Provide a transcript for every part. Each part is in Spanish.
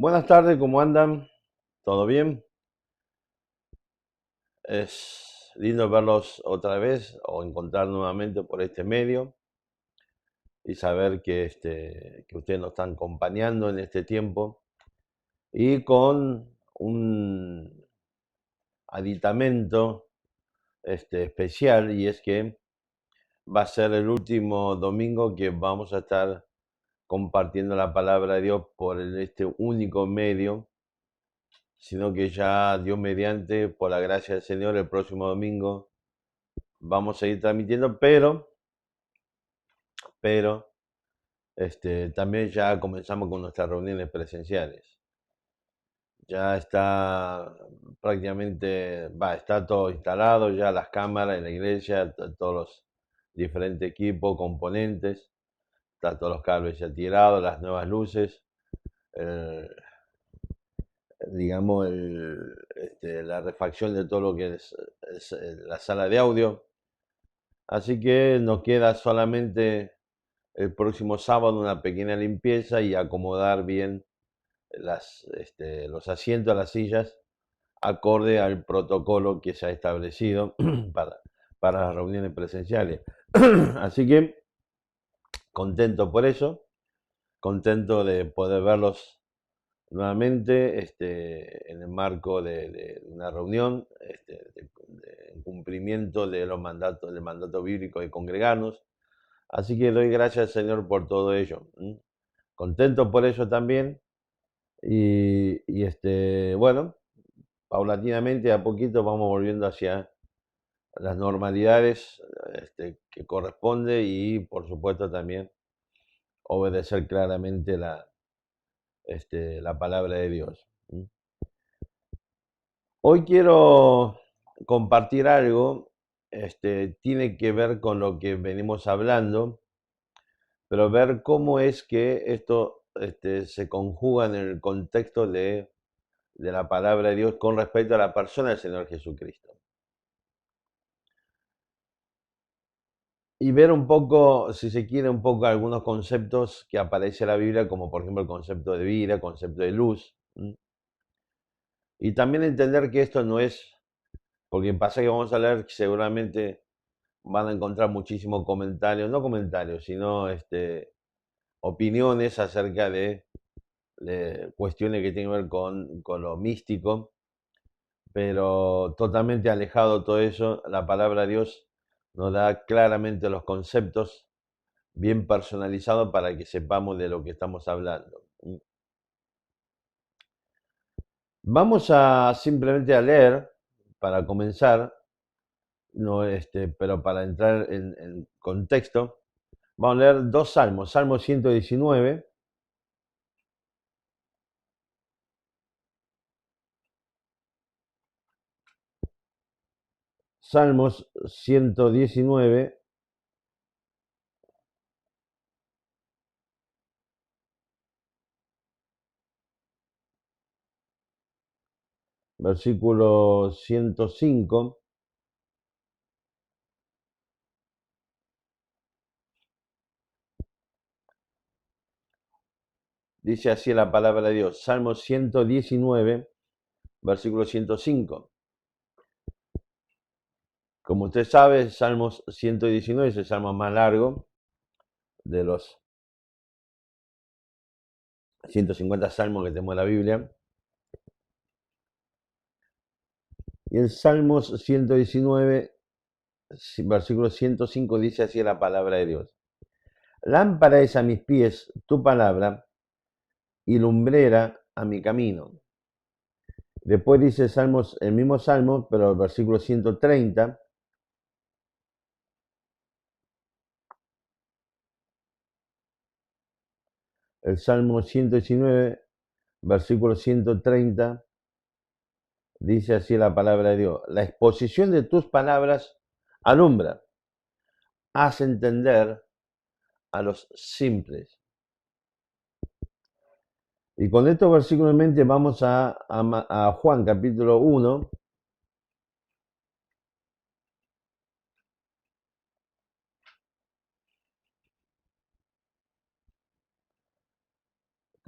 Buenas tardes, ¿cómo andan? ¿Todo bien? Es lindo verlos otra vez o encontrar nuevamente por este medio y saber que ustedes nos están acompañando en este tiempo y con un aditamento especial, y es que va a ser el último domingo que vamos a estar compartiendo la palabra de Dios por este único medio, sino que ya Dios mediante, por la gracia del Señor, el próximo domingo vamos a ir transmitiendo, pero también ya comenzamos con nuestras reuniones presenciales. Ya está prácticamente, está todo instalado, ya las cámaras en la iglesia, todos los diferentes equipos, componentes, está todos los cables ya tirados, las nuevas luces, el- digamos, la refacción de todo lo que es la sala de audio. Así que nos queda solamente el próximo sábado una pequeña limpieza y acomodar bien los asientos, las sillas, acorde al protocolo que se ha establecido para, para las reuniones presenciales. Así que contento por eso, contento de poder verlos nuevamente en el marco de una reunión, de cumplimiento de los mandatos, del mandato bíblico de congregarnos. Así que doy gracias al Señor por todo ello. Contento por eso también. Bueno, paulatinamente a poquito vamos volviendo hacia las normalidades que corresponde, y por supuesto también obedecer claramente la palabra de Dios. Hoy quiero compartir algo, tiene que ver con lo que venimos hablando, pero ver cómo es que esto se conjuga en el contexto de la palabra de Dios con respecto a la persona del Señor Jesucristo. Y ver un poco, si se quiere, un poco algunos conceptos que aparece en la Biblia, como por ejemplo el concepto de vida, el concepto de luz. Y también entender que esto no es, porque pasa que vamos a leer que seguramente van a encontrar muchísimos comentarios, no comentarios, sino opiniones acerca de cuestiones que tienen que ver con lo místico, pero totalmente alejado de todo eso. La palabra de Dios nos da claramente los conceptos bien personalizados para que sepamos de lo que estamos hablando. Vamos a simplemente a leer para comenzar, no, pero para entrar en contexto, vamos a leer dos salmos: Salmo 119, Salmos 119, versículo 105. Dice así la palabra de Dios: Salmo 119, versículo 105. Como usted sabe, Salmos 119 es el salmo más largo de los 150 salmos que tenemos en la Biblia. Y el Salmos 119, versículo 105, dice así la palabra de Dios: Lámpara es a mis pies tu palabra y lumbrera a mi camino. Después dice Salmos, el mismo Salmo, pero el versículo 130, el Salmo 119, versículo 130, dice así la palabra de Dios: La exposición de tus palabras alumbra, hace entender a los simples. Y con estos versículos en mente vamos a Juan capítulo 1,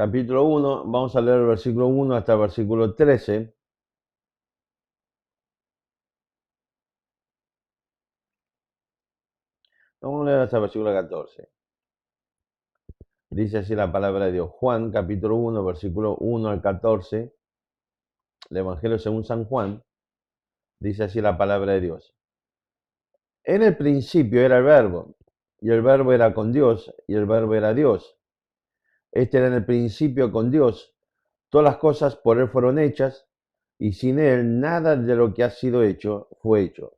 capítulo 1, vamos a leer el versículo 1 hasta el versículo 13. Vamos a leer hasta el versículo 14. Dice así la palabra de Dios. Juan, capítulo 1, versículo 1 al 14. El Evangelio según San Juan. Dice así la palabra de Dios. En el principio era el verbo, y el verbo era con Dios, y el verbo era Dios. Este era en el principio con Dios. Todas las cosas por él fueron hechas, y sin él nada de lo que ha sido hecho fue hecho.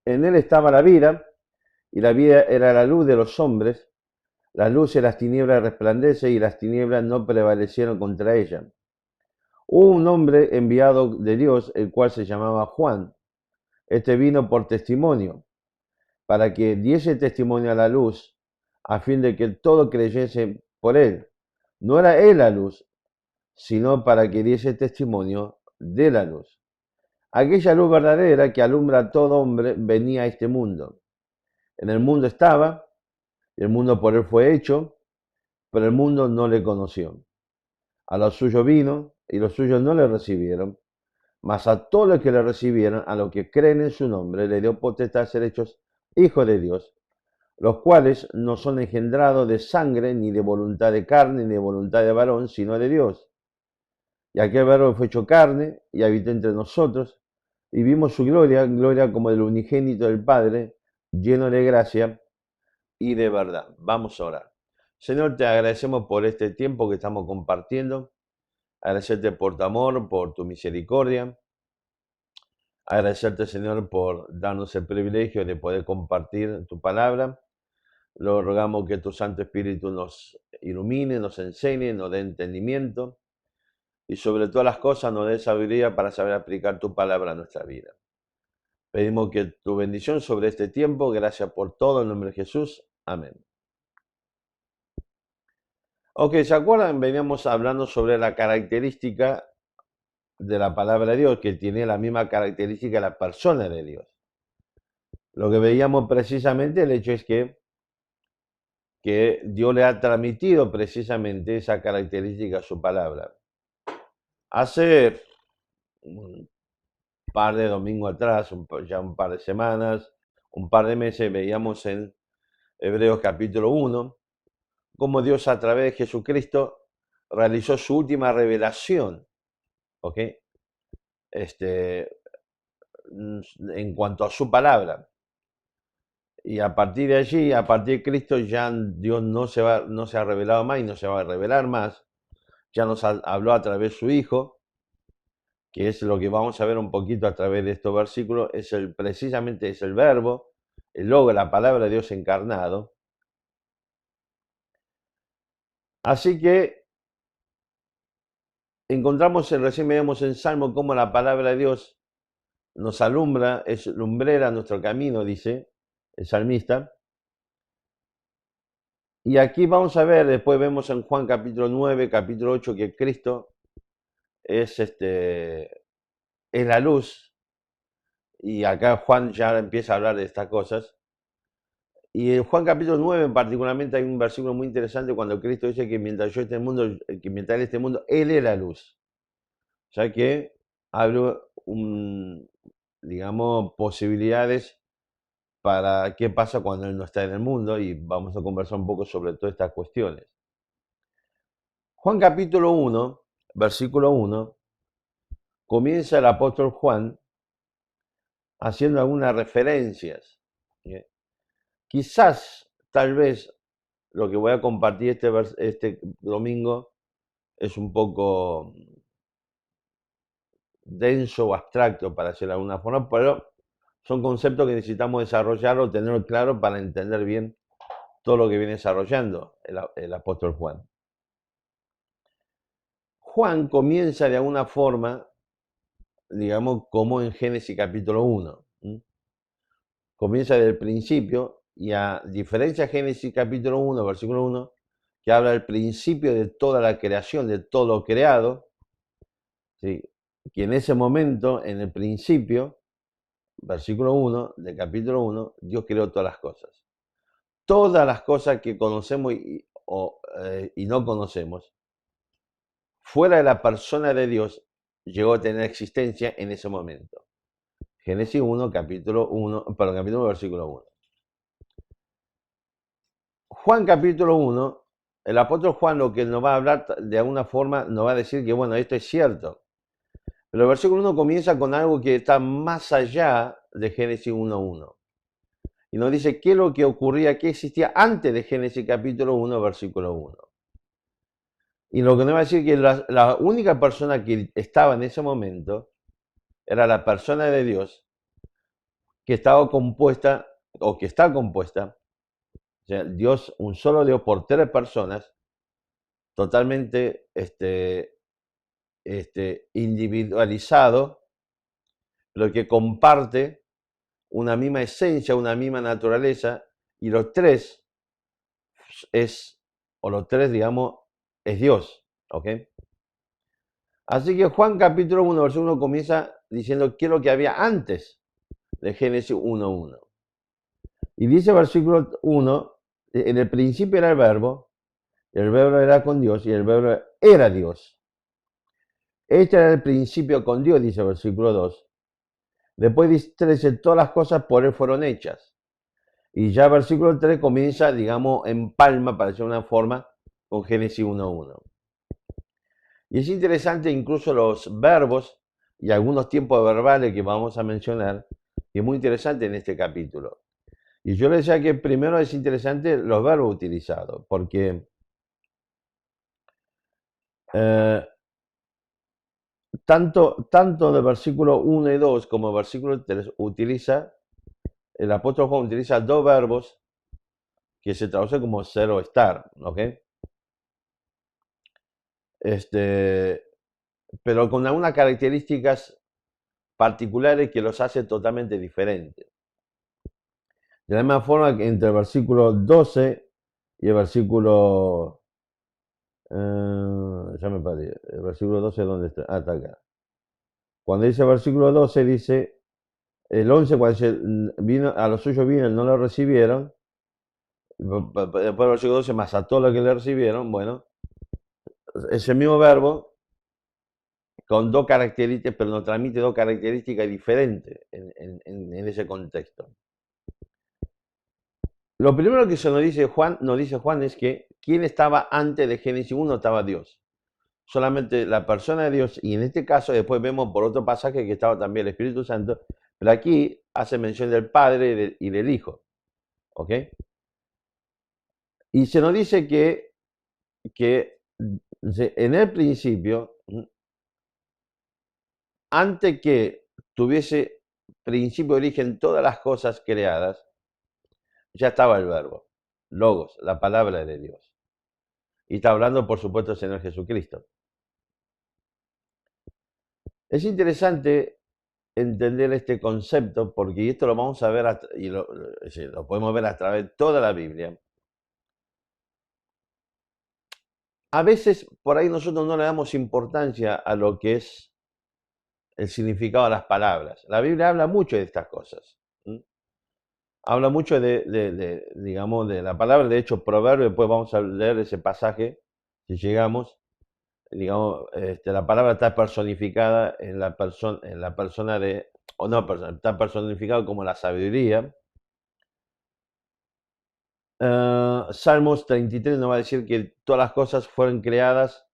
En él estaba la vida, y la vida era la luz de los hombres. La luz de las tinieblas resplandece, y las tinieblas no prevalecieron contra ella. Hubo un hombre enviado de Dios, el cual se llamaba Juan. Este vino por testimonio, para que diese testimonio a la luz, a fin de que todo creyese por él. No era él la luz, sino para que diese testimonio de la luz. Aquella luz verdadera que alumbra a todo hombre venía a este mundo. En el mundo estaba, y el mundo por él fue hecho, pero el mundo no le conoció. A los suyos vino, y los suyos no le recibieron. Mas a todos los que le recibieron, a los que creen en su nombre, le dio potestad de ser hechos hijos de Dios, los cuales no son engendrados de sangre, ni de voluntad de carne, ni de voluntad de varón, sino de Dios. Y aquel verbo fue hecho carne, y habitó entre nosotros, y vimos su gloria, gloria como del unigénito del Padre, lleno de gracia y de verdad. Vamos a orar. Señor, te agradecemos por este tiempo que estamos compartiendo. Agradecerte por tu amor, por tu misericordia. Agradecerte, Señor, por darnos el privilegio de poder compartir tu palabra. Lo rogamos que tu Santo Espíritu nos ilumine, nos enseñe, nos dé entendimiento y sobre todas las cosas nos dé sabiduría para saber aplicar tu palabra a nuestra vida. Pedimos que tu bendición sobre este tiempo, gracias por todo, en nombre de Jesús. Amén. Ok, ¿se acuerdan? Veníamos hablando sobre la característica de la palabra de Dios, que tiene la misma característica de la persona de Dios. Lo que veíamos precisamente, el hecho es que Dios le ha transmitido precisamente esa característica a su palabra. Hace un par de domingos atrás, ya un par de semanas, un par de meses, veíamos en Hebreos capítulo 1, cómo Dios a través de Jesucristo realizó su última revelación, ¿ok? En cuanto a su palabra. Y a partir de allí, a partir de Cristo, ya Dios no se ha revelado más y no se va a revelar más. Ya nos habló a través de su Hijo, que es lo que vamos a ver un poquito a través de estos versículos, precisamente es el verbo, el logo, la palabra de Dios encarnado. Así que encontramos, recién veíamos en Salmo cómo la palabra de Dios nos alumbra, es lumbrera nuestro camino, dice el salmista. Y aquí vamos a ver, después vemos en Juan capítulo 9, capítulo 8, que Cristo es la luz. Y acá Juan ya empieza a hablar de estas cosas. Y en Juan capítulo 9 particularmente hay un versículo muy interesante cuando Cristo dice que mientras yo esté en el mundo, que mientras Él esté en el mundo, Él es la luz. O sea que abre digamos, posibilidades para qué pasa cuando Él no está en el mundo y vamos a conversar un poco sobre todas estas cuestiones. Juan capítulo 1, versículo 1, comienza el apóstol Juan haciendo algunas referencias. Quizás, tal vez, lo que voy a compartir este domingo es un poco denso o abstracto, para decirlo de alguna forma, pero son conceptos que necesitamos desarrollar o tener claro para entender bien todo lo que viene desarrollando el apóstol Juan. Juan comienza de alguna forma, digamos, como en Génesis capítulo 1. Comienza desde el principio y a diferencia de Génesis capítulo 1, versículo 1, que habla del principio de toda la creación, de todo lo creado, ¿sí? Que en ese momento, en el principio, versículo 1 del capítulo 1, Dios creó todas las cosas. Todas las cosas que conocemos y no conocemos, fuera de la persona de Dios, llegó a tener existencia en ese momento. Génesis 1, capítulo 1, perdón, capítulo 1, versículo 1. Juan capítulo 1, el apóstol Juan lo que nos va a hablar de alguna forma, nos va a decir que, bueno, esto es cierto. Pero el versículo 1 comienza con algo que está más allá de Génesis 1.1. Y nos dice qué es lo que ocurría, qué existía antes de Génesis capítulo 1, versículo 1. Y lo que nos va a decir que la única persona que estaba en ese momento era la persona de Dios, que estaba compuesta, o que está compuesta, o sea, Dios, un solo Dios por tres personas, totalmente individualizado, pero que comparte una misma esencia, una misma naturaleza, y los tres digamos, es Dios, ¿ok? Así que Juan capítulo 1, versículo 1 comienza diciendo qué es lo que había antes de Génesis 1.1. Y dice versículo 1, en el principio era el verbo era con Dios y el verbo era Dios. Este era el principio con Dios, dice el versículo 2. Después dice, todas las cosas por él fueron hechas. Y ya el versículo 3 comienza, digamos, en palma, para decir una forma, con Génesis 1.1. Y es interesante incluso los verbos y algunos tiempos verbales que vamos a mencionar, que es muy interesante en este capítulo. Y yo le decía que primero es interesante los verbos utilizados, porque tanto del versículo 1 y 2 como el versículo 3 el apóstol Juan utiliza dos verbos que se traducen como ser o estar, ¿ok? Pero con algunas características particulares que los hace totalmente diferentes. De la misma forma que entre el versículo 12 y el versículo... ya me perdí. El versículo 12, ¿dónde está? Ah, está acá. Cuando dice el versículo 12, dice... El 11, cuando dice, vino, a los suyos vino, no lo recibieron. Después del versículo 12, más a todos los que le recibieron. Bueno, ese mismo verbo con dos características, pero nos transmite dos características diferentes en ese contexto. Lo primero que se nos dice Juan es que quien estaba antes de Génesis 1 estaba Dios. Solamente la persona de Dios, y en este caso después vemos por otro pasaje que estaba también el Espíritu Santo, pero aquí hace mención del Padre y del Hijo. ¿Ok? Y se nos dice que en el principio, antes que tuviese principio de origen todas las cosas creadas, ya estaba el verbo, logos, la palabra de Dios. Y está hablando, por supuesto, del Señor Jesucristo. Es interesante entender este concepto porque esto lo vamos a ver y lo podemos ver a través de toda la Biblia. A veces por ahí nosotros no le damos importancia a lo que es el significado de las palabras. La Biblia habla mucho de estas cosas. Habla mucho digamos, de la palabra, de hecho, proverbio, después vamos a leer ese pasaje, si llegamos, digamos, la palabra está personificada en la persona de, o no, está personificado como la sabiduría. Salmos 33 nos va a decir que todas las cosas fueron creadas,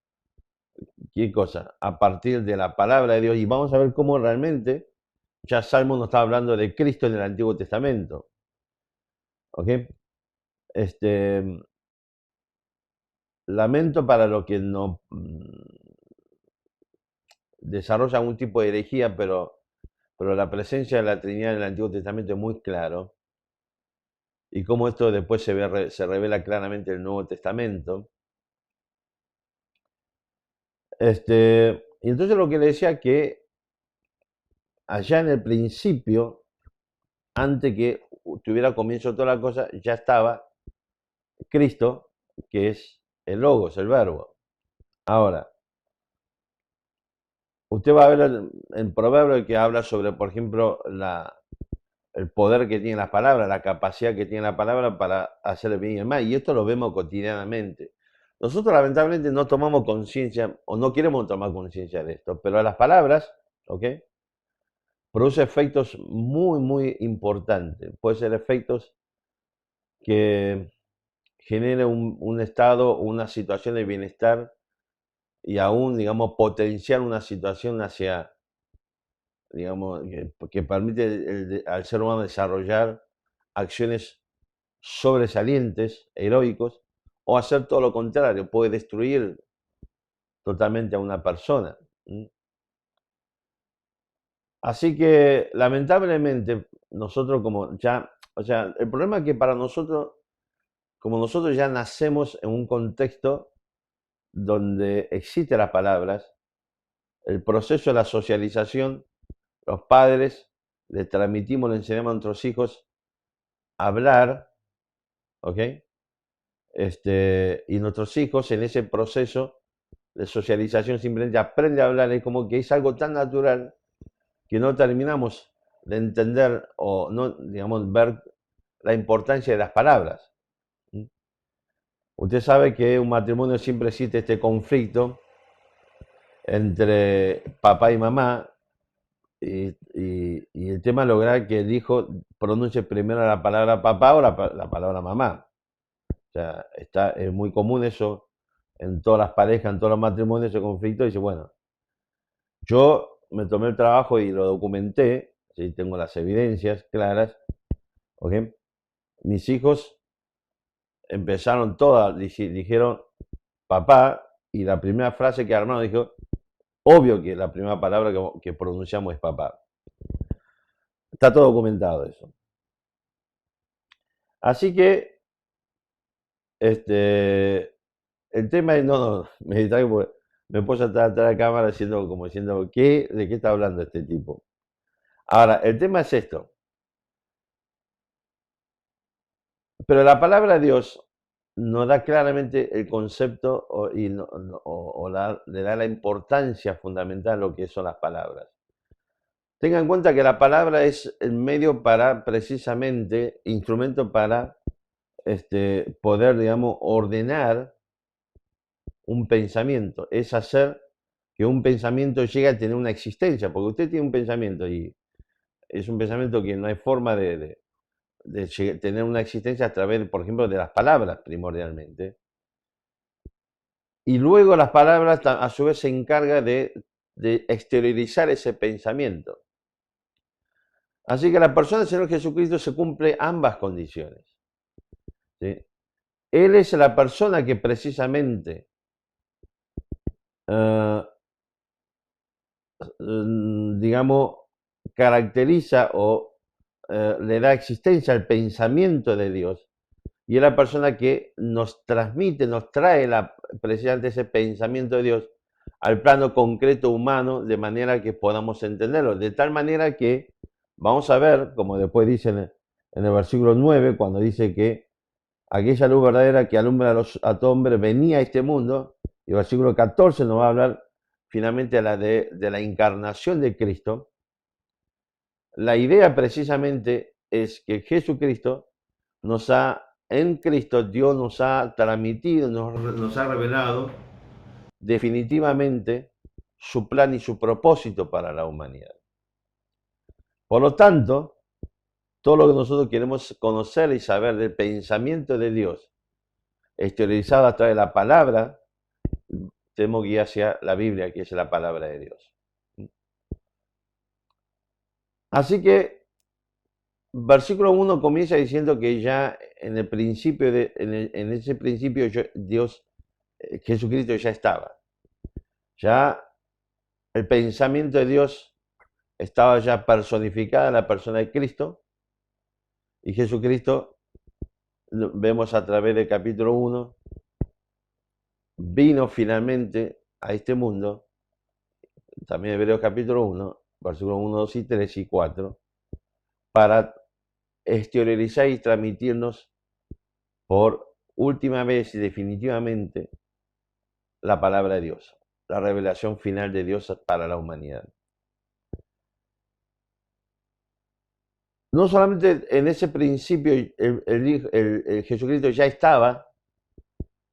¿qué cosa? A partir de la palabra de Dios, y vamos a ver cómo realmente ya Salmos nos está hablando de Cristo en el Antiguo Testamento. ¿Ok? Lamento para los que no desarrollan un tipo de herejía, pero la presencia de la Trinidad en el Antiguo Testamento es muy claro. Y cómo esto después se revela claramente en el Nuevo Testamento. Y entonces lo que le decía que allá en el principio, antes que tuviera comienzo toda la cosa, ya estaba Cristo, que es el Logos, el Verbo. Ahora, usted va a ver en Proverbio que habla sobre, por ejemplo, el poder que tiene las palabras, la capacidad que tiene la palabra para hacer el bien y el mal. Y esto lo vemos cotidianamente. Nosotros lamentablemente no tomamos conciencia o no queremos tomar conciencia de esto, pero las palabras, ¿ok? Produce efectos muy, muy importantes. Puede ser efectos que generen un estado, una situación de bienestar y aún, digamos, potenciar una situación hacia, digamos, que permite al ser humano desarrollar acciones sobresalientes, heroicos, o hacer todo lo contrario, puede destruir totalmente a una persona. Así que lamentablemente nosotros como ya, o sea, el problema es que para nosotros, como nosotros ya nacemos en un contexto donde existen las palabras, el proceso de la socialización, los padres le transmitimos, le enseñamos a nuestros hijos a hablar, ¿ok? Y nuestros hijos en ese proceso de socialización simplemente aprenden a hablar, es como que es algo tan natural que no terminamos de entender o no, digamos, ver la importancia de las palabras. Usted sabe que un matrimonio siempre existe este conflicto entre papá y mamá y el tema es lograr que el hijo pronuncie primero la palabra papá o la palabra mamá. O sea, es muy común eso en todas las parejas, en todos los matrimonios, ese conflicto. Y dice, bueno, yo me tomé el trabajo y lo documenté, ¿sí? Tengo las evidencias claras, ¿ok? Mis hijos empezaron todas, dijeron papá, y la primera frase que armaron dijo, obvio que la primera palabra que pronunciamos es papá. Está todo documentado eso. Así que, el tema es, no, me distraigo porque me puse atrás de la cámara haciendo, como diciendo, ¿de qué está hablando este tipo? Ahora, el tema es esto. Pero la palabra de Dios nos da claramente el concepto le da la importancia fundamental a lo que son las palabras. Tenga en cuenta que la palabra es el medio para, precisamente, instrumento para poder, digamos, ordenar un pensamiento. Es hacer que un pensamiento llegue a tener una existencia, porque usted tiene un pensamiento y es un pensamiento que no hay forma de tener una existencia a través, por ejemplo, de las palabras primordialmente. Y luego las palabras a su vez se encarga de exteriorizar ese pensamiento. Así que la persona del Señor Jesucristo se cumple ambas condiciones. ¿Sí? Él es la persona que precisamente digamos, caracteriza o le da existencia al pensamiento de Dios. Y es la persona que nos transmite, nos trae precisamente ese pensamiento de Dios al plano concreto humano de manera que podamos entenderlo. De tal manera que vamos a ver, como después dice en el versículo 9, cuando dice que aquella luz verdadera que alumbra a todo hombre venía a este mundo, y el versículo 14 nos va a hablar finalmente de la encarnación de Cristo. La idea precisamente es que Jesucristo en Cristo Dios nos ha transmitido, nos ha revelado definitivamente su plan y su propósito para la humanidad. Por lo tanto, todo lo que nosotros queremos conocer y saber del pensamiento de Dios, exteriorizado a través de la palabra, tenemos que ir hacia la Biblia, que es la palabra de Dios. Así que versículo 1 comienza diciendo que ya en el principio, en ese principio Dios, Jesucristo ya estaba. Ya el pensamiento de Dios estaba ya personificada en la persona de Cristo. Y Jesucristo, vemos a través del capítulo 1, vino finalmente a este mundo, también Hebreos capítulo 1, versículos 1, 2 y 3 y 4, para exteriorizar y transmitirnos por última vez y definitivamente la palabra de Dios, la revelación final de Dios para la humanidad. No solamente en ese principio el Jesucristo ya estaba,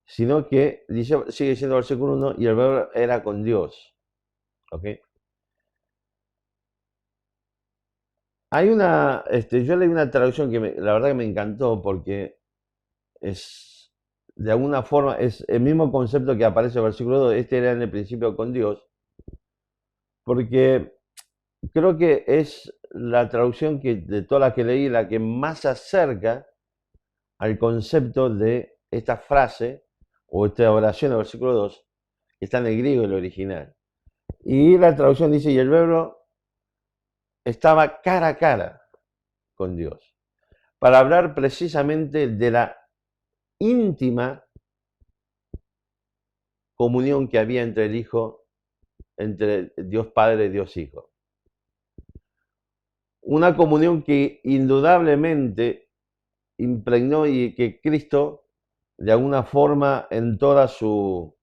sino que dice, sigue diciendo el versículo 1, y el verbo era con Dios. ¿Ok? Hay yo leí una traducción que la verdad que me encantó porque es, de alguna forma, es el mismo concepto que aparece en el versículo 2, este era en el principio con Dios, porque creo que es la traducción que de todas las que leí, la que más se acerca al concepto de esta frase o esta oración del versículo 2, que está en el griego, el original. Y la traducción dice, y el verbo estaba cara a cara con Dios, para hablar precisamente de la íntima comunión que había entre el Hijo, entre Dios Padre y Dios Hijo. Una comunión que indudablemente impregnó y que Cristo, de alguna forma, en toda su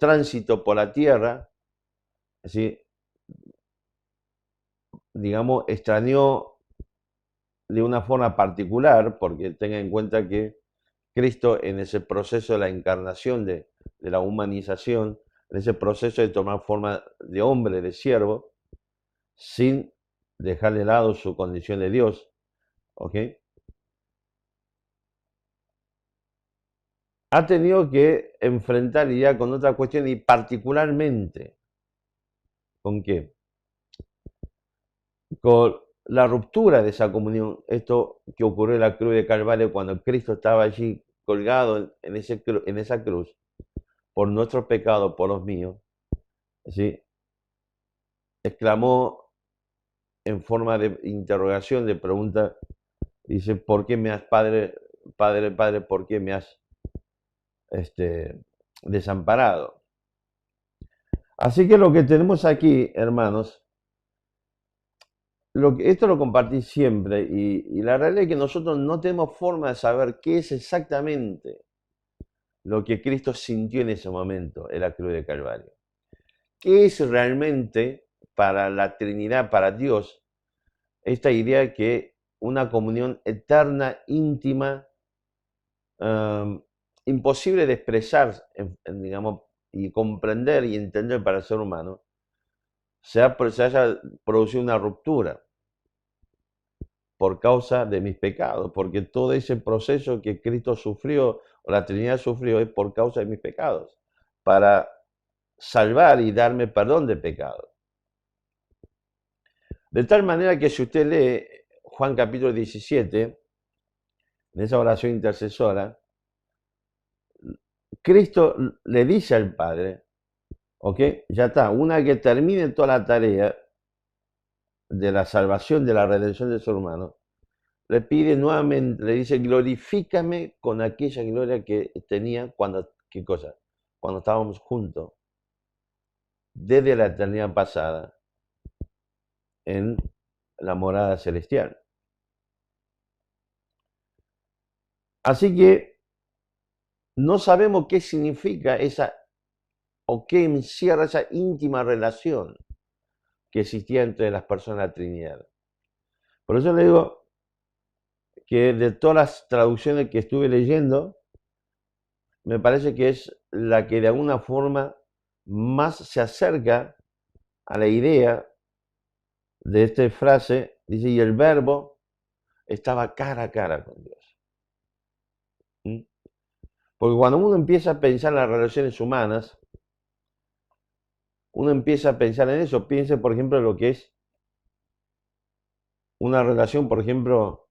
tránsito por la tierra, ¿sí? Digamos, extrañó de una forma particular, porque tenga en cuenta que Cristo en ese proceso de la encarnación, de la humanización, en ese proceso de tomar forma de hombre, de siervo, sin dejar de lado su condición de Dios, ¿ok? Ha tenido que enfrentar ya con otra cuestión y particularmente, ¿con qué? Con la ruptura de esa comunión, esto que ocurrió en la cruz de Calvario cuando Cristo estaba allí colgado en esa cruz, por nuestros pecados, por los míos, ¿sí? Exclamó en forma de interrogación, de pregunta, dice, ¿por qué me has, Padre, Padre, Padre, por qué me has desamparado? Así que lo que tenemos aquí, hermanos, esto lo compartí siempre y la realidad es que nosotros no tenemos forma de saber qué es exactamente lo que Cristo sintió en ese momento en la cruz de Calvario. ¿Qué es realmente para la Trinidad, para Dios, esta idea que una comunión eterna, íntima, imposible de expresar, digamos, y comprender y entender para el ser humano, se haya producido una ruptura por causa de mis pecados, porque todo ese proceso que Cristo sufrió o la Trinidad sufrió es por causa de mis pecados, para salvar y darme perdón de pecados. De tal manera que si usted lee Juan capítulo 17, en esa oración intercesora, Cristo le dice al Padre, ¿ok? Ya está, una que termine toda la tarea de la salvación, de la redención del ser humano, le pide nuevamente, le dice, glorifícame con aquella gloria que tenía cuando, ¿qué cosa? Cuando estábamos juntos, desde la eternidad pasada, en la morada celestial. Así que no sabemos qué significa esa, o qué encierra esa íntima relación que existía entre las personas de la Trinidad. Por eso le digo que de todas las traducciones que estuve leyendo, me parece que es la que de alguna forma más se acerca a la idea de esta frase. Dice, y el verbo estaba cara a cara con Dios. ¿Mm? Porque cuando uno empieza a pensar en las relaciones humanas, uno empieza a pensar en eso. Piense, por ejemplo, en lo que es una relación, por ejemplo,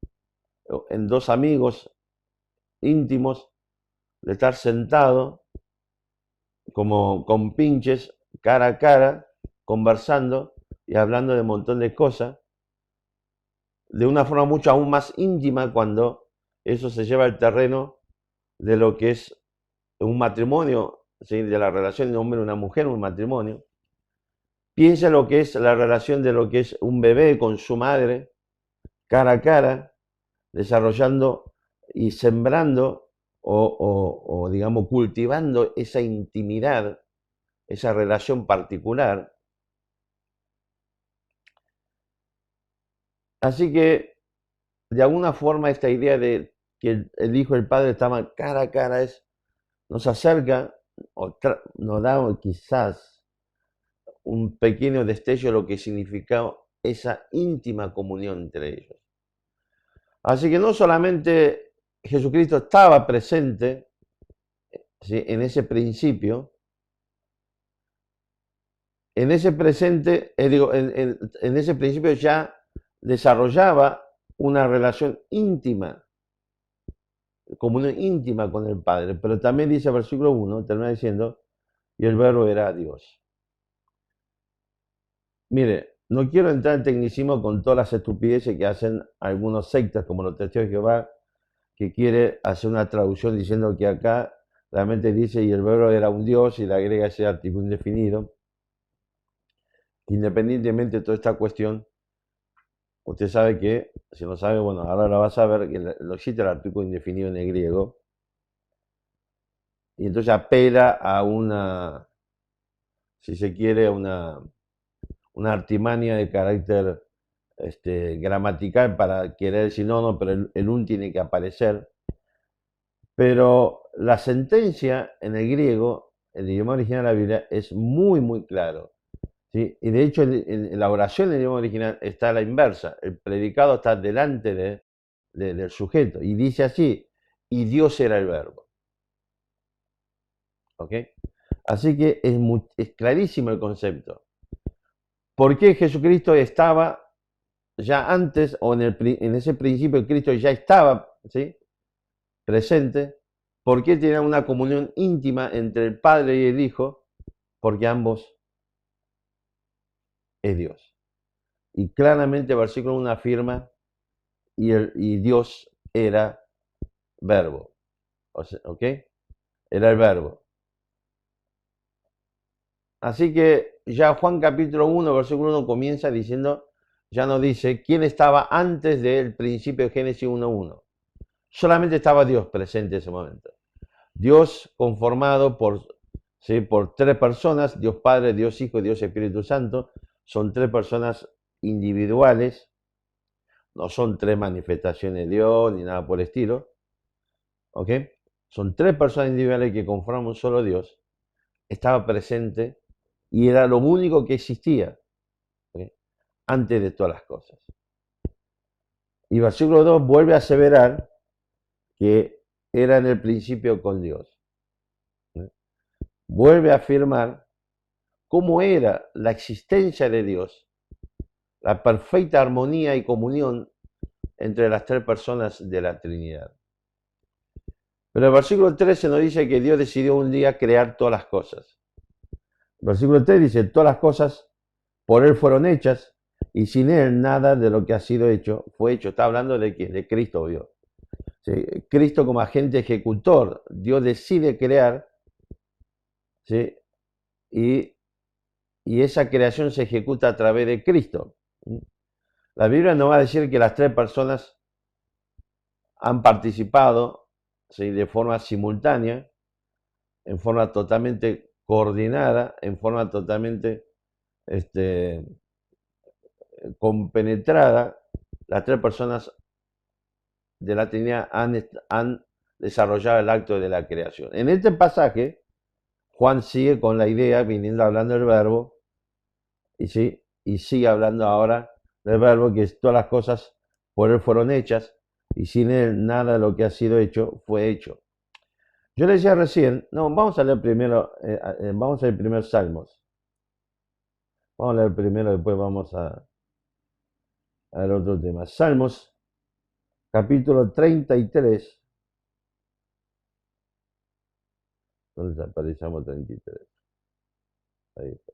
en dos amigos íntimos, de estar sentado como con pinches, cara a cara, conversando y hablando de un montón de cosas, de una forma mucho aún más íntima cuando eso se lleva al terreno de lo que es un matrimonio, ¿sí? De la relación de un hombre y una mujer, un matrimonio. Piensa lo que es la relación de lo que es un bebé con su madre, cara a cara, desarrollando y sembrando o digamos, cultivando esa intimidad, esa relación particular. Así que, de alguna forma, esta idea de que el Hijo y el Padre estaban cara a cara, nos acerca, nos da quizás un pequeño destello de lo que significaba esa íntima comunión entre ellos. Así que no solamente Jesucristo estaba presente, ¿sí?, en ese principio, en ese presente, en ese principio ya desarrollaba una relación íntima, comunión íntima con el Padre, pero también dice el versículo 1, termina diciendo, y el verbo era Dios. Mire, no quiero entrar en tecnicismo con todas las estupideces que hacen algunos sectas, como los testigos de Jehová, que quiere hacer una traducción diciendo que acá realmente dice, y el verbo era un Dios, y le agrega ese artículo indefinido. Independientemente de toda esta cuestión, usted sabe que, si no sabe, bueno, ahora lo va a saber, que no existe el artículo indefinido en el griego, y entonces apela a una, si se quiere, una artimaña de carácter gramatical para querer decir, no, pero el un tiene que aparecer. Pero la sentencia en el griego, el idioma original de la Biblia, es muy, muy claro, ¿sí? Y de hecho en la oración en el idioma original está a la inversa, el predicado está delante del sujeto, y dice así, y Dios era el verbo. ¿Ok? Así que es clarísimo el concepto. ¿Por qué Jesucristo estaba ya antes, o en ese principio Cristo ya estaba, ¿sí?, presente? ¿Por qué tenía una comunión íntima entre el Padre y el Hijo? Porque ambos es Dios. Y claramente el versículo 1 afirma, y Dios era verbo. ¿Ok? Era el verbo. Así que ya Juan capítulo 1, versículo 1 comienza diciendo, ya nos dice, ¿quién estaba antes del principio de Génesis 1:1? Solamente estaba Dios presente en ese momento. Dios conformado ¿sí?, por tres personas, Dios Padre, Dios Hijo y Dios Espíritu Santo. Son tres personas individuales, no son tres manifestaciones de Dios ni nada por el estilo. ¿Ok? Son tres personas individuales que conforman un solo Dios. Estaba presente y era lo único que existía, ¿ok?, antes de todas las cosas. Y versículo 2 vuelve a aseverar que era en el principio con Dios. Vuelve a afirmar cómo era la existencia de Dios, la perfecta armonía y comunión entre las tres personas de la Trinidad. Pero el versículo 13 nos dice que Dios decidió un día crear todas las cosas. El versículo 3 dice, todas las cosas por Él fueron hechas, y sin Él nada de lo que ha sido hecho fue hecho. Está hablando de quién, de Cristo, Dios. ¿Sí? Cristo como agente ejecutor. Dios decide crear, ¿sí?, y esa creación se ejecuta a través de Cristo. La Biblia no va a decir que las tres personas han participado, ¿sí?, de forma simultánea, en forma totalmente coordinada, en forma totalmente compenetrada. Las tres personas de la Trinidad han desarrollado el acto de la creación. En este pasaje, Juan sigue con la idea, viniendo hablando del verbo, y sigue hablando ahora del verbo, que todas las cosas por Él fueron hechas, y sin Él nada de lo que ha sido hecho fue hecho. Yo le decía recién, no, vamos a leer primero, vamos a leer primero Salmos. Vamos a leer primero, después vamos a ver otro tema. Salmos, capítulo 33. ¿Dónde está? Para el Salmo 33. Ahí está.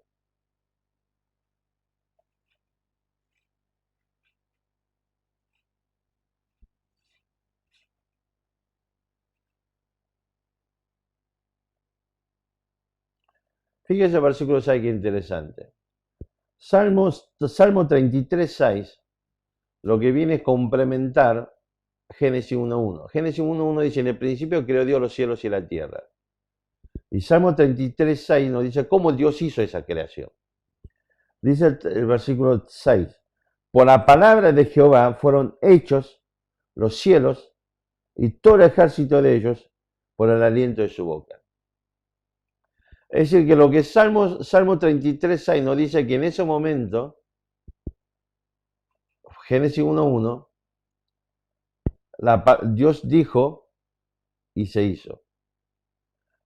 Fíjese el versículo 6, que interesante. Salmo 33, 6, lo que viene es complementar Génesis 1:1. Génesis 1:1 dice, en el principio creó Dios los cielos y la tierra. Y Salmo 33, 6 nos dice cómo Dios hizo esa creación. Dice el versículo 6, por la palabra de Jehová fueron hechos los cielos, y todo el ejército de ellos por el aliento de su boca. Es decir, que lo que Salmo 33:6 nos dice que en ese momento, Génesis 1:1, Dios dijo y se hizo.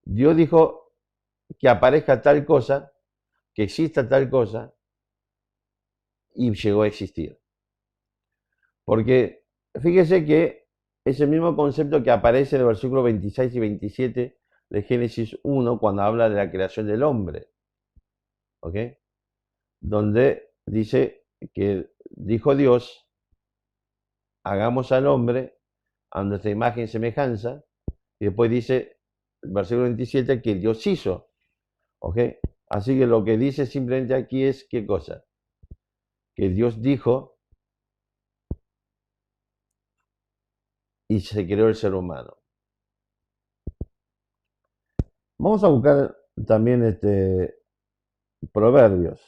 Dios dijo que aparezca tal cosa, que exista tal cosa, y llegó a existir. Porque fíjese que es el mismo concepto que aparece en el versículo 26 y 27 de Génesis 1 cuando habla de la creación del hombre. ¿Ok? Donde dice que dijo Dios, hagamos al hombre a nuestra imagen y semejanza, y después dice, el versículo 27, que Dios hizo. ¿Ok? Así que lo que dice simplemente aquí es, ¿qué cosa? Que Dios dijo y se creó el ser humano. Vamos a buscar también Proverbios.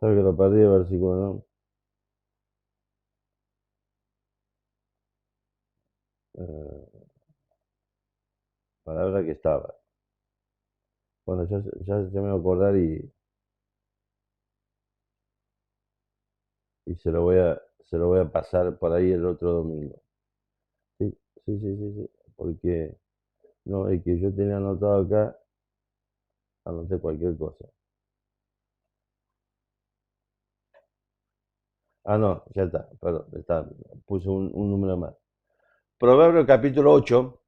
Sabe que lo perdí el versículo, ¿no? Palabra que estaba. Bueno, ya me voy a acordar y se lo voy a pasar por ahí el otro domingo. Sí, sí, sí, sí, sí. Porque no, es que yo tenía anotado acá, anoté cualquier cosa. Ah, no, ya está, perdón, puse un número más. Proverbio capítulo 8,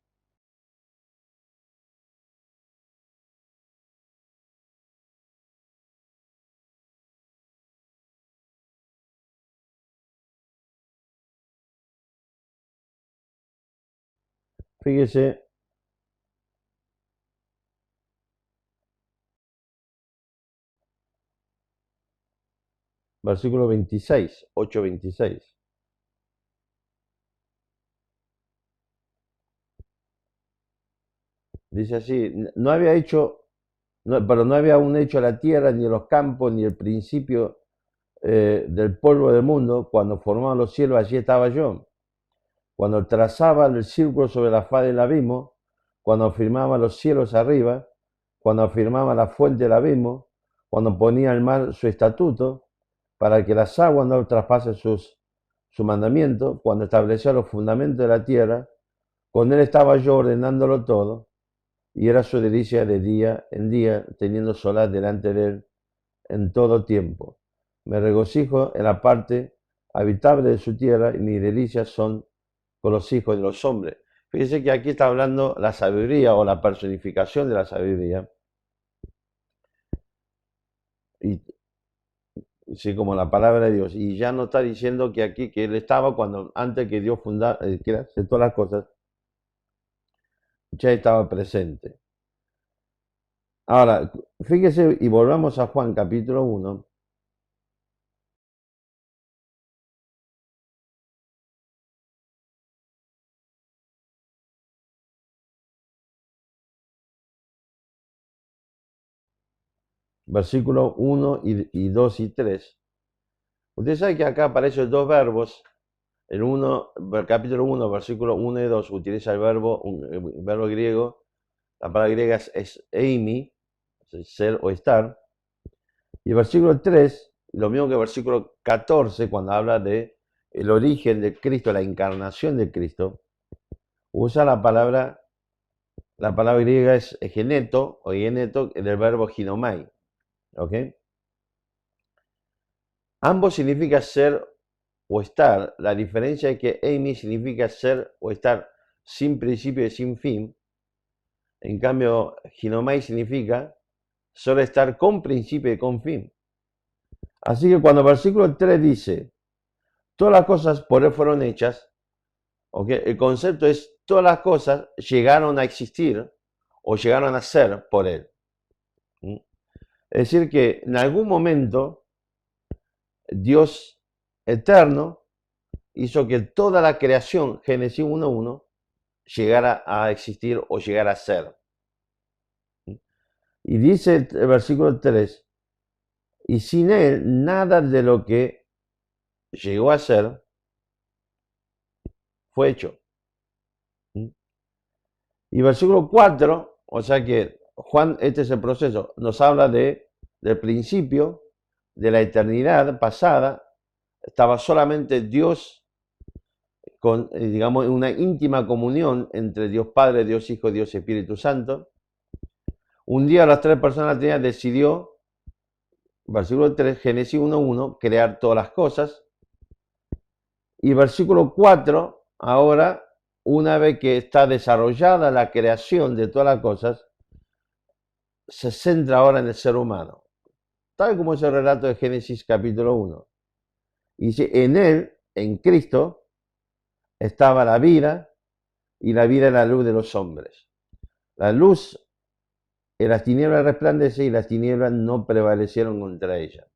fíjese, versículo 26, 8:26. Dice así, no había hecho, pero no había aún hecho la tierra, ni los campos, ni el principio del polvo del mundo. Cuando formaba los cielos, allí estaba yo. Cuando trazaba el círculo sobre la faz del abismo, cuando afirmaba los cielos arriba, cuando afirmaba la fuente del abismo, cuando ponía el mar su estatuto, para que las aguas no traspasen su mandamiento, cuando establecía los fundamentos de la tierra, con él estaba yo ordenándolo todo, y era su delicia de día en día, teniendo solaz delante de él en todo tiempo. Me regocijo en la parte habitable de su tierra, y mis delicias son con los hijos de los hombres. Fíjense que aquí está hablando la sabiduría o la personificación de la sabiduría, y sí, como la palabra de Dios. Y ya no está diciendo que aquí, que él estaba cuando, antes que Dios fundara, que hacer todas las cosas, ya estaba presente. Ahora, fíjese y volvamos a Juan capítulo 1. Versículos 1 y 2 y 3. Usted sabe que acá aparecen dos verbos. El capítulo 1, versículo 1 y 2, utiliza el verbo griego. La palabra griega es eimi, ser o estar. Y el versículo 3, lo mismo que el versículo 14, cuando habla de el origen de Cristo, la encarnación de Cristo, usa la palabra La palabra griega es geneto o geneto del verbo ginomai. ¿Ok? Ambos significa ser o estar. La diferencia es que eimi significa ser o estar sin principio y sin fin. En cambio, ginomai significa solo estar con principio y con fin. Así que cuando el versículo 3 dice, todas las cosas por él fueron hechas, ¿okay? El concepto es, todas las cosas llegaron a existir o llegaron a ser por él. ¿Mm? Es decir, que en algún momento Dios eterno hizo que toda la creación, Génesis 1:1, llegara a existir o llegara a ser. Y dice el versículo 3, y sin él nada de lo que llegó a ser fue hecho. Y versículo 4, o sea que Juan, este es el proceso, nos habla del principio, de la eternidad pasada, estaba solamente Dios con, digamos, una íntima comunión entre Dios Padre, Dios Hijo, Dios Espíritu Santo. Un día las tres personas decidió, versículo 3, Génesis 1:1, crear todas las cosas. Y versículo 4, ahora, una vez que está desarrollada la creación de todas las cosas, se centra ahora en el ser humano, tal como es el relato de Génesis capítulo 1. Y dice, en él, en Cristo, estaba la vida, y la vida es la luz de los hombres. La luz en las tinieblas resplandece y las tinieblas no prevalecieron contra ella.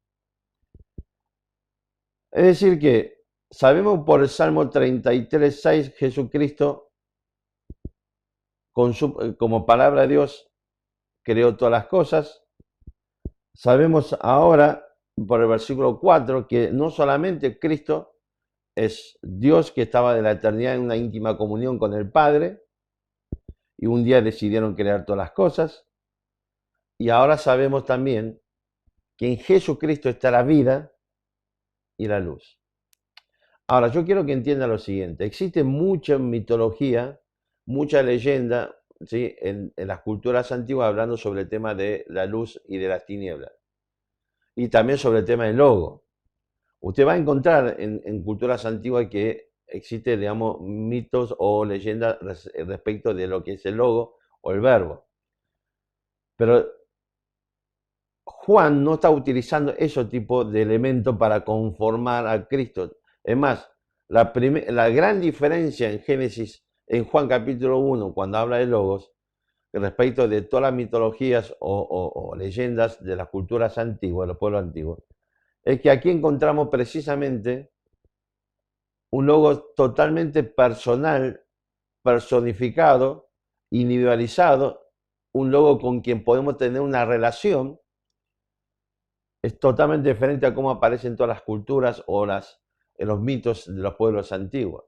Es decir que sabemos por el Salmo 33:6, Jesucristo, como palabra de Dios, creó todas las cosas. Sabemos ahora por el versículo 4 que no solamente Cristo es Dios que estaba de la eternidad en una íntima comunión con el Padre y un día decidieron crear todas las cosas. Y ahora sabemos también que en Jesucristo está la vida y la luz. Ahora, yo quiero que entienda lo siguiente. Existe mucha mitología, mucha leyenda, ¿sí?, en las culturas antiguas hablando sobre el tema de la luz y de las tinieblas. Y también sobre el tema del logo. Usted va a encontrar en culturas antiguas que existe, digamos, mitos o leyendas respecto de lo que es el logo o el verbo. Pero Juan no está utilizando ese tipo de elementos para conformar a Cristo. Es más, la gran diferencia en Génesis, en Juan capítulo 1, cuando habla de logos, respecto de todas las mitologías o leyendas de las culturas antiguas, de los pueblos antiguos, es que aquí encontramos precisamente un logo totalmente personal, personificado, individualizado, un logo con quien podemos tener una relación. Es totalmente diferente a cómo aparece en todas las culturas o en los mitos de los pueblos antiguos.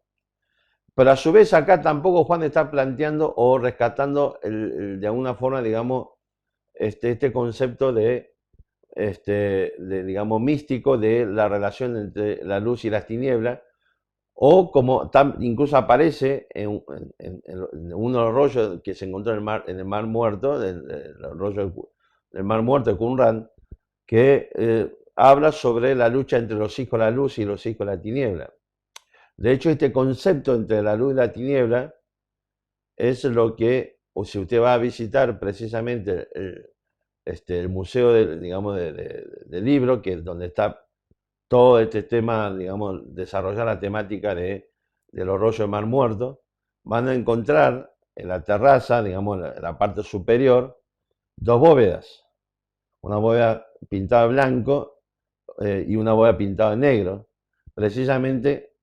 Pero a su vez acá tampoco Juan está planteando o rescatando de alguna forma, digamos, este concepto digamos, místico de la relación entre la luz y las tinieblas, o como incluso aparece en uno de los rollos que se encontró en el Mar Muerto, el rollo del Mar Muerto de Qumran, que habla sobre la lucha entre los hijos de la luz y los hijos de la tiniebla. De hecho, este concepto entre la luz y la tiniebla es lo que, o si usted va a visitar precisamente el museo del libro, que es donde está todo este tema, digamos, desarrollar la temática de los rollos del Mar Muerto, van a encontrar en la terraza, digamos, en la parte superior, dos bóvedas. Una bóveda pintada de blanco y una bóveda pintada de negro, precisamente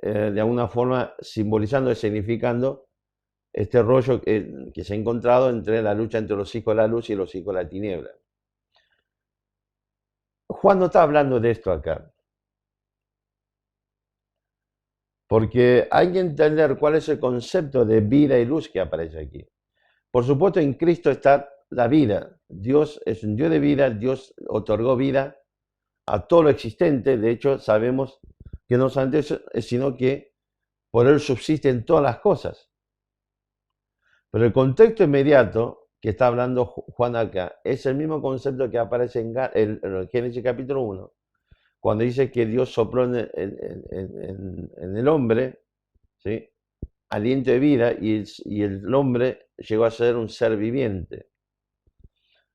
de alguna forma simbolizando y significando este rollo que se ha encontrado entre la lucha entre los hijos de la luz y los hijos de la tiniebla. Juan no está hablando de esto acá, porque hay que entender cuál es el concepto de vida y luz que aparece aquí. Por supuesto, en Cristo está la vida. Dios es un Dios de vida, Dios otorgó vida a todo lo existente. De hecho, sabemos que no solamente eso, sino que por él subsisten todas las cosas. Pero el contexto inmediato que está hablando Juan acá es el mismo concepto que aparece en Génesis capítulo 1, cuando dice que Dios sopló en el hombre, ¿sí?, aliento de vida y el hombre llegó a ser un ser viviente.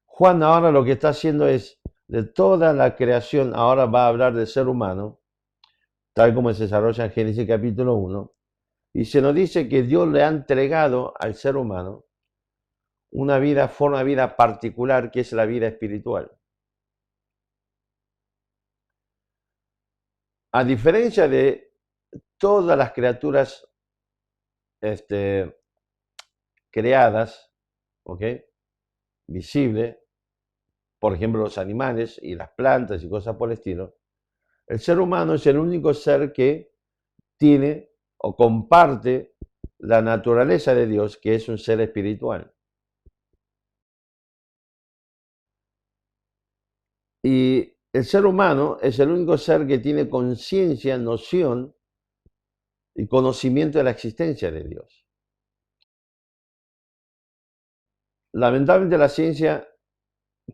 Juan ahora lo que está haciendo es, de toda la creación, ahora va a hablar del ser humano, tal como se desarrolla en Génesis capítulo 1, y se nos dice que Dios le ha entregado al ser humano una forma de vida particular que es la vida espiritual. A diferencia de todas las criaturas creadas, ¿ok?, visibles, por ejemplo los animales y las plantas y cosas por el estilo, el ser humano es el único ser que tiene o comparte la naturaleza de Dios, que es un ser espiritual. Y el ser humano es el único ser que tiene conciencia, noción y conocimiento de la existencia de Dios. Lamentablemente la ciencia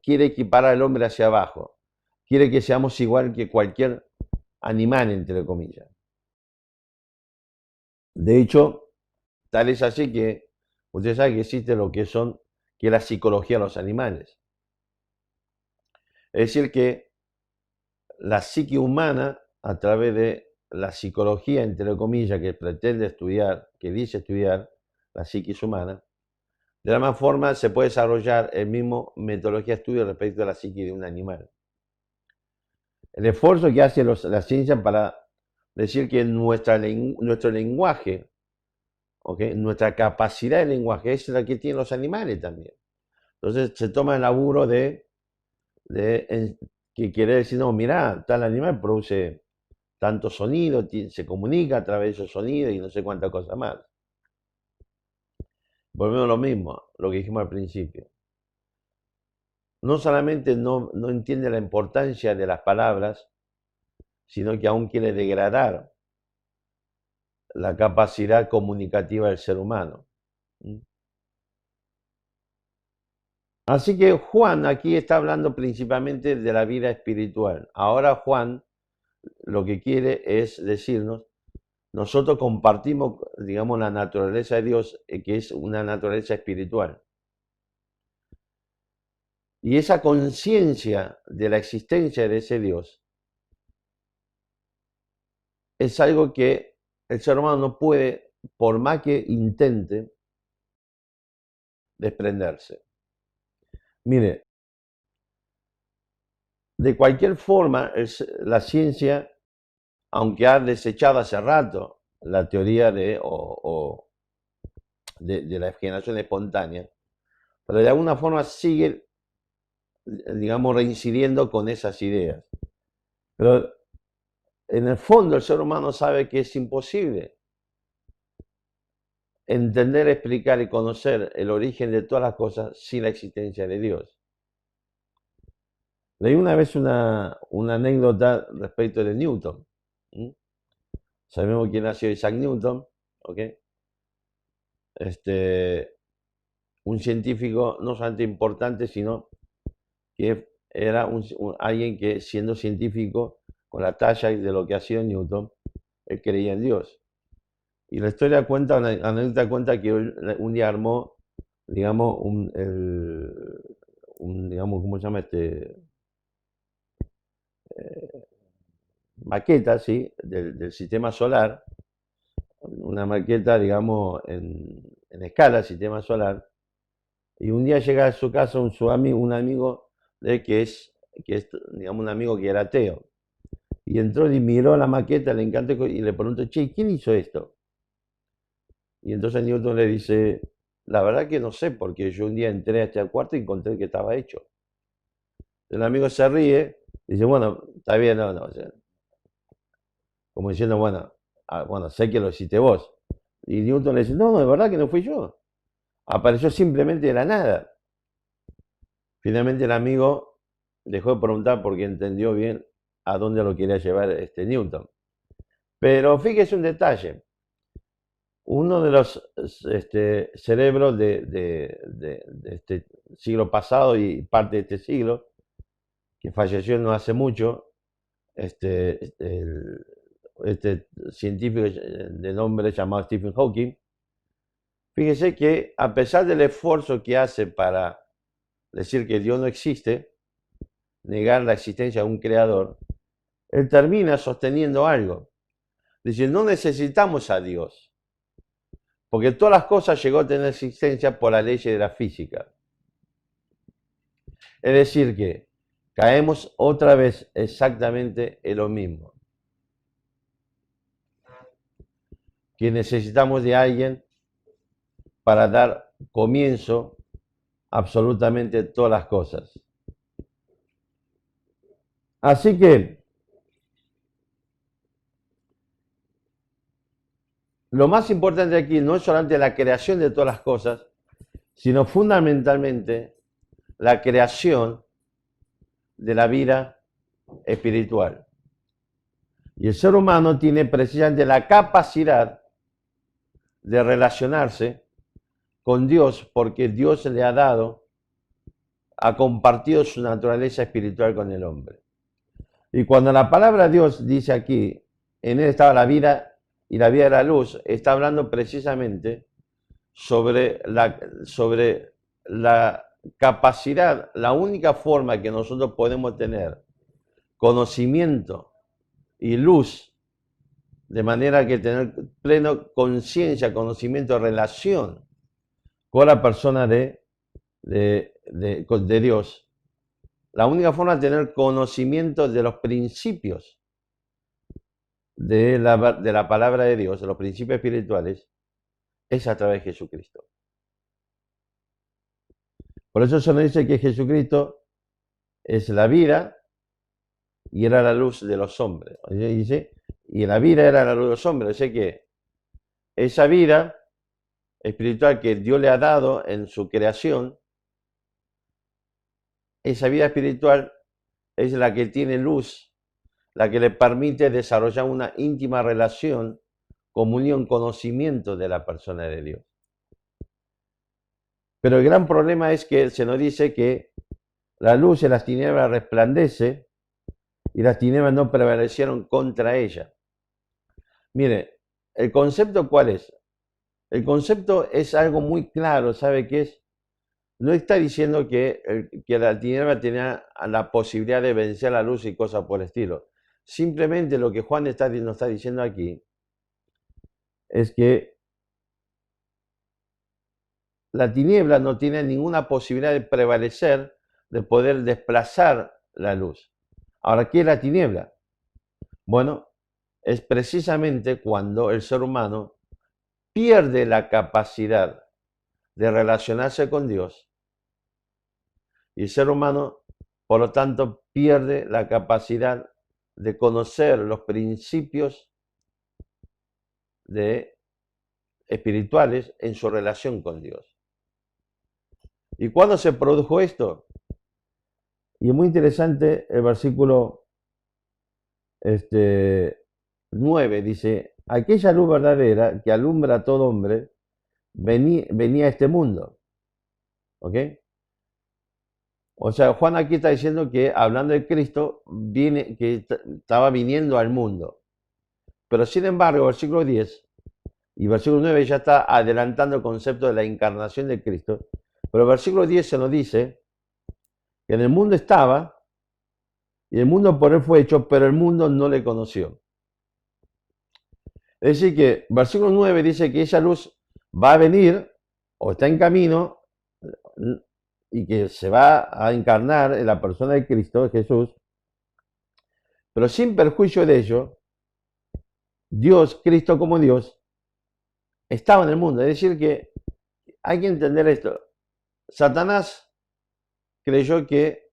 quiere equiparar al hombre hacia abajo, quiere que seamos igual que cualquier animal, entre comillas. De hecho, tal es así que usted sabe que existe lo que es la psicología de los animales. Es decir, que la psique humana, a través de la psicología, entre comillas, que pretende estudiar, que dice estudiar la psiquis humana, de la misma forma se puede desarrollar el mismo metodología de estudio respecto a la psique de un animal. El esfuerzo que hace la ciencia para decir que nuestro lenguaje, ¿okay?, nuestra capacidad de lenguaje es la que tienen los animales también. Entonces se toma el laburo que quiere decir, no, mira, tal animal produce tanto sonido, se comunica a través de esos sonidos y no sé cuántas cosas más. Volvemos a lo mismo, lo que dijimos al principio. No solamente no entiende la importancia de las palabras, sino que aún quiere degradar la capacidad comunicativa del ser humano. Así que Juan aquí está hablando principalmente de la vida espiritual. Ahora Juan lo que quiere es decirnos, nosotros compartimos, digamos, la naturaleza de Dios, que es una naturaleza espiritual. Y esa conciencia de la existencia de ese Dios es algo que el ser humano no puede, por más que intente, desprenderse. Mire, de cualquier forma, la ciencia, aunque ha desechado hace rato la teoría de la generación espontánea, pero de alguna forma sigue, digamos, reincidiendo con esas ideas. Pero en el fondo el ser humano sabe que es imposible entender, explicar y conocer el origen de todas las cosas sin la existencia de Dios. Leí una vez una anécdota respecto de Newton. Sabemos quién ha sido Isaac Newton, ¿ok? Un científico no solamente importante, sino que era alguien que, siendo científico, con la talla de lo que ha sido Newton, él creía en Dios. Y la historia cuenta, una anécdota cuenta que un día armó, digamos, digamos, ¿cómo se llama? Maqueta, ¿sí?, del sistema solar, una maqueta, digamos, en escala, sistema solar, y un día llega a su casa un amigo de él que es, digamos, un amigo que era ateo, y entró y miró la maqueta, le encantó y le preguntó, che, ¿quién hizo esto? Y entonces Newton le dice, la verdad que no sé, porque yo un día entré a este cuarto y encontré que estaba hecho. El amigo se ríe y dice, bueno, está bien, no, o sea, como diciendo, bueno, sé que lo hiciste vos. Y Newton le dice, no, de verdad que no fui yo. Apareció simplemente de la nada. Finalmente el amigo dejó de preguntar porque entendió bien a dónde lo quería llevar Newton. Pero fíjese un detalle. Uno de los cerebros de este siglo pasado y parte de este siglo, que falleció no hace mucho, este científico de nombre llamado Stephen Hawking, fíjese que a pesar del esfuerzo que hace para decir que Dios no existe, negar la existencia de un creador, él termina sosteniendo algo. Dice, no necesitamos a Dios, porque todas las cosas llegó a tener existencia por la ley de la física. Es decir que caemos otra vez exactamente en lo mismo. Que necesitamos de alguien para dar comienzo a absolutamente todas las cosas. Así que lo más importante aquí no es solamente la creación de todas las cosas, sino fundamentalmente la creación de la vida espiritual. Y el ser humano tiene precisamente la capacidad de relacionarse con Dios porque Dios le ha dado, ha compartido su naturaleza espiritual con el hombre. Y cuando la palabra Dios dice aquí, en él estaba la vida y la vida era luz, está hablando precisamente sobre la capacidad, la única forma que nosotros podemos tener conocimiento y luz, de manera que tener plena conciencia, conocimiento, relación con la persona de Dios. La única forma de tener conocimiento de los principios de la palabra de Dios, de los principios espirituales, es a través de Jesucristo. Por eso se nos dice que Jesucristo es la vida y era la luz de los hombres. Dice, y la vida era la luz de los hombres. O sea que esa vida espiritual que Dios le ha dado en su creación, esa vida espiritual es la que tiene luz, la que le permite desarrollar una íntima relación, comunión, conocimiento de la persona de Dios. Pero el gran problema es que se nos dice que la luz en las tinieblas resplandece y las tinieblas no prevalecieron contra ella. Mire, ¿el concepto cuál es? El concepto es algo muy claro, ¿sabe qué es? No está diciendo que la tiniebla tenía la posibilidad de vencer la luz y cosas por el estilo. Simplemente lo que Juan nos está diciendo aquí es que la tiniebla no tiene ninguna posibilidad de prevalecer, de poder desplazar la luz. Ahora, ¿qué es la tiniebla? Bueno, es precisamente cuando el ser humano pierde la capacidad de relacionarse con Dios y el ser humano, por lo tanto, pierde la capacidad de conocer los principios espirituales en su relación con Dios. ¿Y cuándo se produjo esto? Y es muy interesante el versículo 9, dice, aquella luz verdadera que alumbra a todo hombre venía a este mundo. ¿Ok? O sea, Juan aquí está diciendo que hablando de Cristo, que estaba viniendo al mundo. Pero sin embargo, versículo 10 y versículo 9 ya está adelantando el concepto de la encarnación de Cristo. Pero el versículo 10 se nos dice que en el mundo estaba y el mundo por él fue hecho, pero el mundo no le conoció. Es decir que versículo 9 dice que esa luz va a venir o está en camino y que se va a encarnar en la persona de Cristo, de Jesús, pero sin perjuicio de ello, Dios, Cristo como Dios, estaba en el mundo. Es decir que hay que entender esto. Satanás creyó que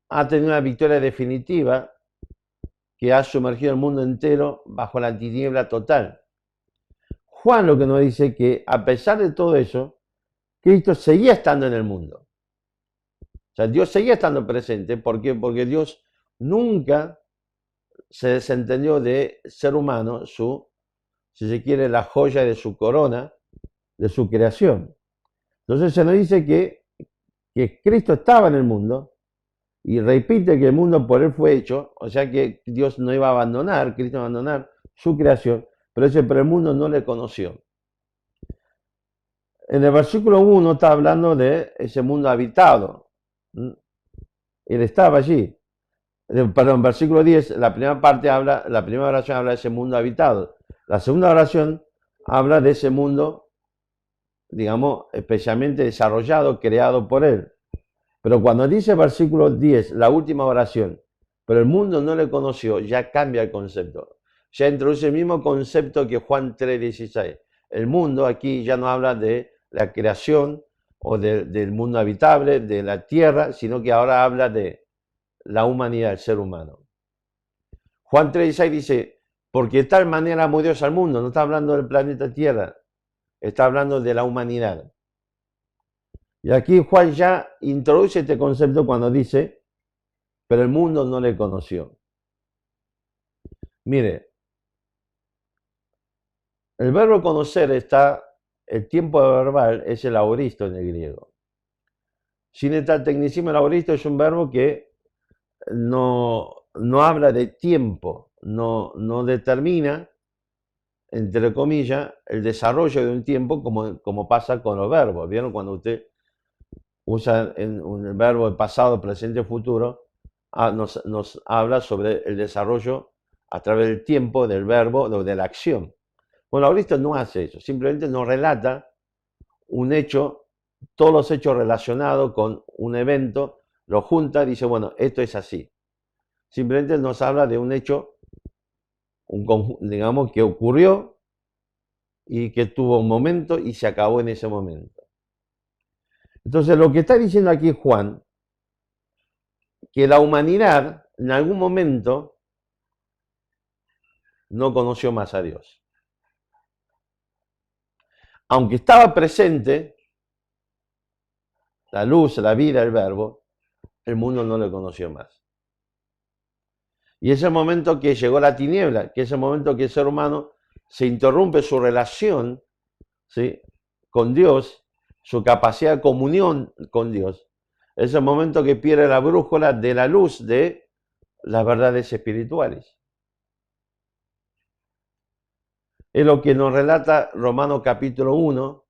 ha tenido una victoria definitiva que ha sumergido el mundo entero bajo la tiniebla total. Juan lo que nos dice que a pesar de todo eso, Cristo seguía estando en el mundo. O sea, Dios seguía estando presente. ¿Por qué? Porque Dios nunca se desentendió de ser humano, su si se quiere, la joya de su corona, de su creación. Entonces se nos dice que Cristo estaba en el mundo y repite que el mundo por él fue hecho, o sea que Dios no iba a abandonar, Cristo iba a abandonar su creación, pero el mundo no le conoció. En el versículo 1 está hablando de ese mundo habitado. Él estaba allí. Perdón, versículo 10, la primera oración habla de ese mundo habitado. La segunda oración habla de ese mundo, digamos, especialmente desarrollado, creado por él. Pero cuando dice versículo 10, la última oración, pero el mundo no le conoció, ya cambia el concepto. Ya introduce el mismo concepto que Juan 3:16. El mundo aquí ya no habla de la creación o del mundo habitable, de la tierra, sino que ahora habla de la humanidad, el ser humano. Juan 3:16 dice, porque de tal manera amó Dios al mundo, no está hablando del planeta Tierra, está hablando de la humanidad. Y aquí Juan ya introduce este concepto cuando dice, pero el mundo no le conoció. Mire, el verbo conocer el tiempo verbal es el aoristo en el griego. Sin estar tecnicismo, el aoristo es un verbo que no habla de tiempo, no determina, entre comillas, el desarrollo de un tiempo como pasa con los verbos. ¿Vieron? Cuando usted usa el verbo de pasado, presente, futuro, nos habla sobre el desarrollo a través del tiempo del verbo, de la acción. Bueno, ahorita no hace eso, simplemente nos relata un hecho, todos los hechos relacionados con un evento, lo junta y dice, bueno, esto es así. Simplemente nos habla de un hecho, digamos, que ocurrió y que tuvo un momento y se acabó en ese momento. Entonces, lo que está diciendo aquí Juan, que la humanidad en algún momento no conoció más a Dios. Aunque estaba presente la luz, la vida, el verbo, el mundo no le conoció más. Y ese momento que llegó la tiniebla, que es el momento que el ser humano se interrumpe su relación, ¿sí?, con Dios, su capacidad de comunión con Dios, es el momento que pierde la brújula de la luz de las verdades espirituales. Es lo que nos relata Romanos capítulo 1,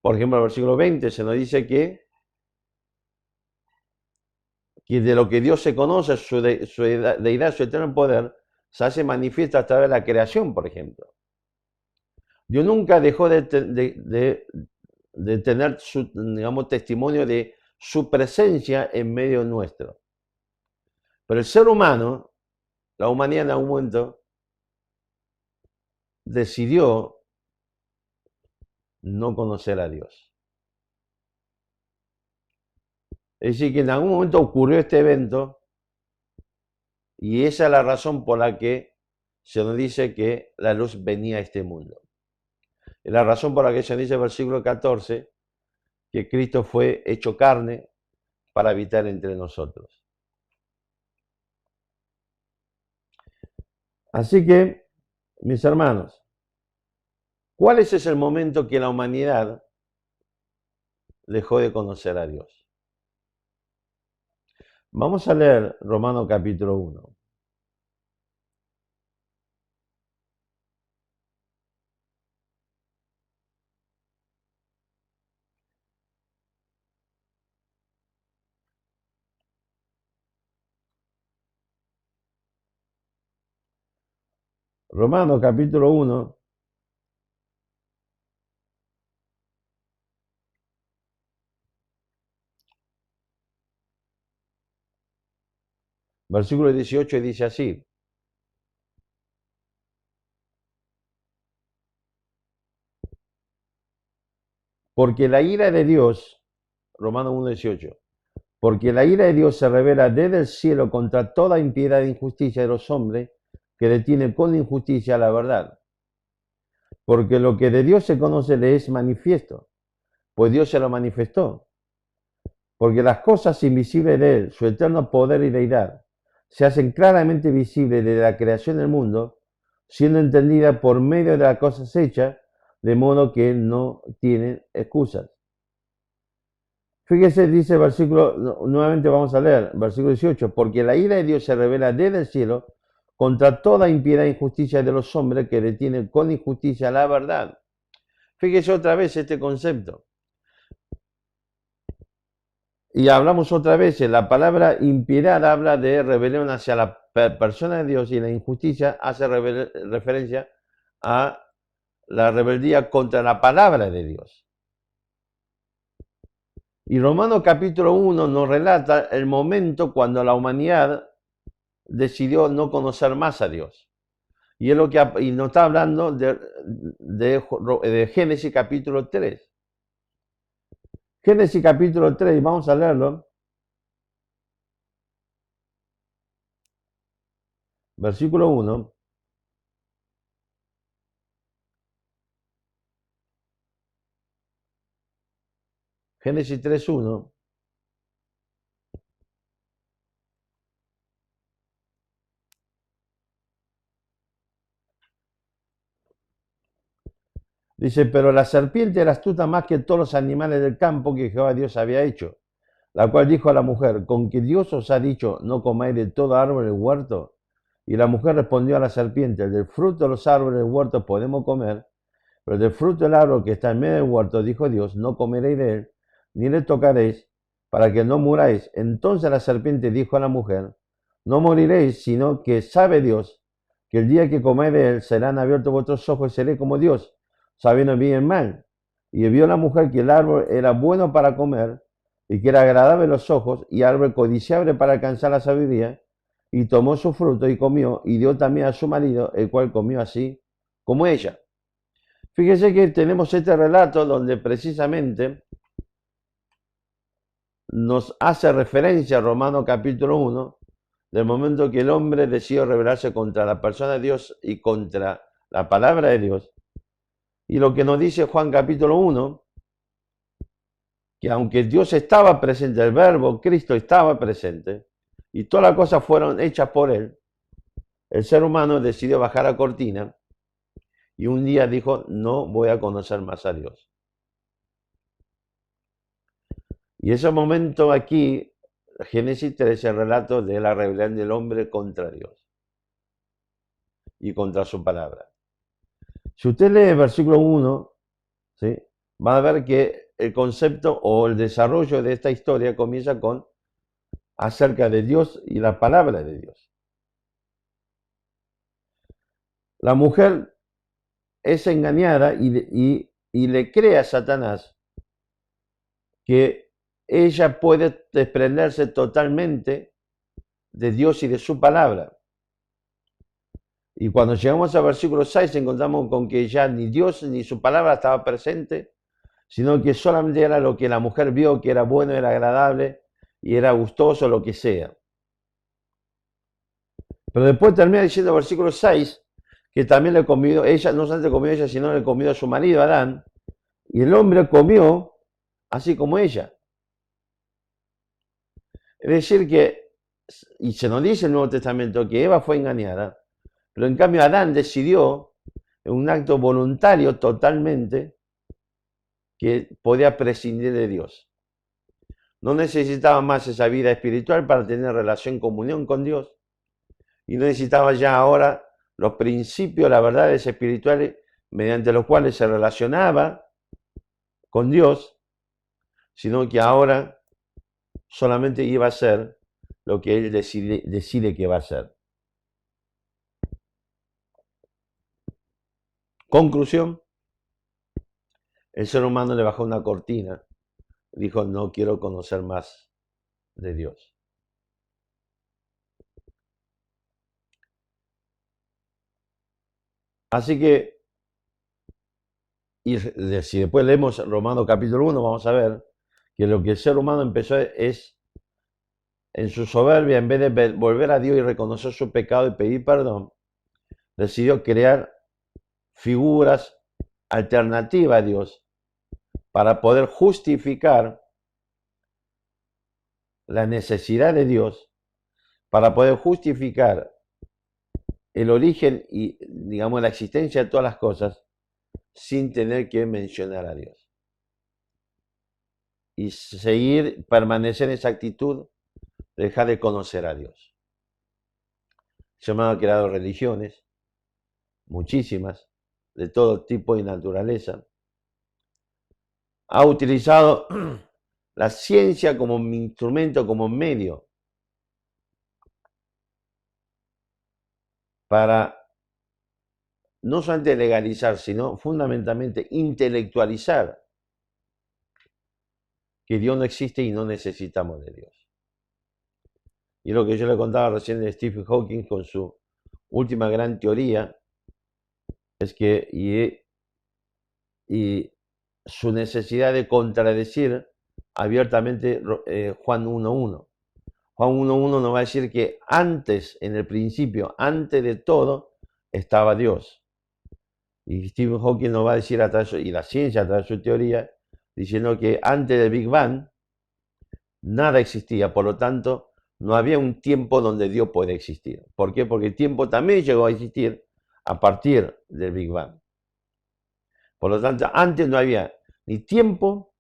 por ejemplo, el versículo 20, se nos dice que de lo que Dios se conoce, su deidad, su eterno poder, se hace manifiesta a través de la creación, por ejemplo. Dios nunca dejó de tener su, digamos, testimonio de su presencia en medio nuestro. Pero el ser humano, la humanidad en algún momento, decidió no conocer a Dios. Es decir, que en algún momento ocurrió este evento y esa es la razón por la que se nos dice que la luz venía a este mundo. Es la razón por la que se dice en el versículo 14 que Cristo fue hecho carne para habitar entre nosotros. Así que, mis hermanos, ¿cuál es ese momento que la humanidad dejó de conocer a Dios? Vamos a leer Romanos capítulo 1. Romanos capítulo 1, versículo 18 dice así: porque la ira de Dios, Romanos 1:18, porque la ira de Dios se revela desde el cielo contra toda impiedad e injusticia de los hombres que detienen con injusticia la verdad. Porque lo que de Dios se conoce le es manifiesto, pues Dios se lo manifestó. Porque las cosas invisibles de Él, su eterno poder y deidad, se hacen claramente visibles desde la creación del mundo, siendo entendida por medio de las cosas hechas, de modo que no tienen excusas. Fíjese, dice el versículo, nuevamente vamos a leer, versículo 18, porque la ira de Dios se revela desde el cielo contra toda impiedad e injusticia de los hombres que detienen con injusticia la verdad. Fíjese otra vez este concepto. Y hablamos otra vez, la palabra impiedad habla de rebelión hacia la persona de Dios y la injusticia hace referencia a la rebeldía contra la palabra de Dios. Y Romanos capítulo 1 nos relata el momento cuando la humanidad decidió no conocer más a Dios. Y es lo que y nos está hablando de Génesis capítulo 3. Génesis capítulo 3, vamos a leerlo. Versículo 1. Génesis 3:1. Dice, pero la serpiente era astuta más que todos los animales del campo que Jehová Dios había hecho, la cual dijo a la mujer, ¿con que Dios os ha dicho, no comáis de todo árbol del huerto? Y la mujer respondió a la serpiente, del fruto de los árboles del huerto podemos comer, pero del fruto del árbol que está en medio del huerto, dijo Dios, no comeréis de él, ni le tocaréis, para que no muráis. Entonces la serpiente dijo a la mujer, no moriréis, sino que sabe Dios, que el día que comáis de él, serán abiertos vuestros ojos y seréis como Dios, sabiendo bien y mal. Y vio la mujer que el árbol era bueno para comer, y que era agradable a los ojos, y árbol codiciable para alcanzar la sabiduría, y tomó su fruto y comió, y dio también a su marido, el cual comió así como ella. Fíjese que tenemos este relato donde precisamente nos hace referencia a Romanos capítulo 1, del momento que el hombre decidió rebelarse contra la persona de Dios y contra la palabra de Dios. Y lo que nos dice Juan capítulo 1, que aunque Dios estaba presente, el verbo, Cristo estaba presente, y todas las cosas fueron hechas por él, el ser humano decidió bajar la cortina y un día dijo, no voy a conocer más a Dios. Y ese momento aquí, Génesis 3, el relato de la rebelión del hombre contra Dios y contra su palabra. Si usted lee el versículo 1, ¿sí?, va a ver que el concepto o el desarrollo de esta historia comienza con acerca de Dios y la palabra de Dios. La mujer es engañada y le cree a Satanás que ella puede desprenderse totalmente de Dios y de su palabra. Y cuando llegamos al versículo 6 encontramos con que ya ni Dios ni su palabra estaba presente, sino que solamente era lo que la mujer vio que era bueno, era agradable y era gustoso, lo que sea. Pero después termina diciendo el versículo 6 que también le comió, ella no solamente comió ella, sino le comió a su marido Adán, y el hombre comió así como ella. Es decir que, y se nos dice en el Nuevo Testamento que Eva fue engañada, pero en cambio Adán decidió, en un acto voluntario totalmente, que podía prescindir de Dios. No necesitaba más esa vida espiritual para tener relación, comunión con Dios, y no necesitaba ya ahora los principios, las verdades espirituales mediante los cuales se relacionaba con Dios, sino que ahora solamente iba a ser lo que él decide que va a ser. Conclusión, el ser humano le bajó una cortina, dijo, no quiero conocer más de Dios. Así que, y si después leemos Romanos capítulo 1, vamos a ver que lo que el ser humano empezó es, en su soberbia, en vez de volver a Dios y reconocer su pecado y pedir perdón, decidió crear figuras alternativas a Dios para poder justificar la necesidad de Dios, para poder justificar el origen y, digamos, la existencia de todas las cosas sin tener que mencionar a Dios. Y seguir, permanecer en esa actitud, dejar de conocer a Dios. Se me han creado religiones, muchísimas, de todo tipo y naturaleza. Ha utilizado la ciencia como instrumento, como medio para no solamente legalizar, sino fundamentalmente intelectualizar que Dios no existe y no necesitamos de Dios. Y lo que yo le contaba recién de Stephen Hawking con su última gran teoría es que y su necesidad de contradecir abiertamente Juan 1.1. Juan 1.1 nos va a decir que antes, en el principio, antes de todo, estaba Dios. Y Stephen Hawking nos va a decir, y la ciencia a través de su teoría, diciendo que antes del Big Bang, nada existía, por lo tanto, no había un tiempo donde Dios puede existir. ¿Por qué? Porque el tiempo también llegó a existir a partir del Big Bang. Por lo tanto, antes no había ni tiempo,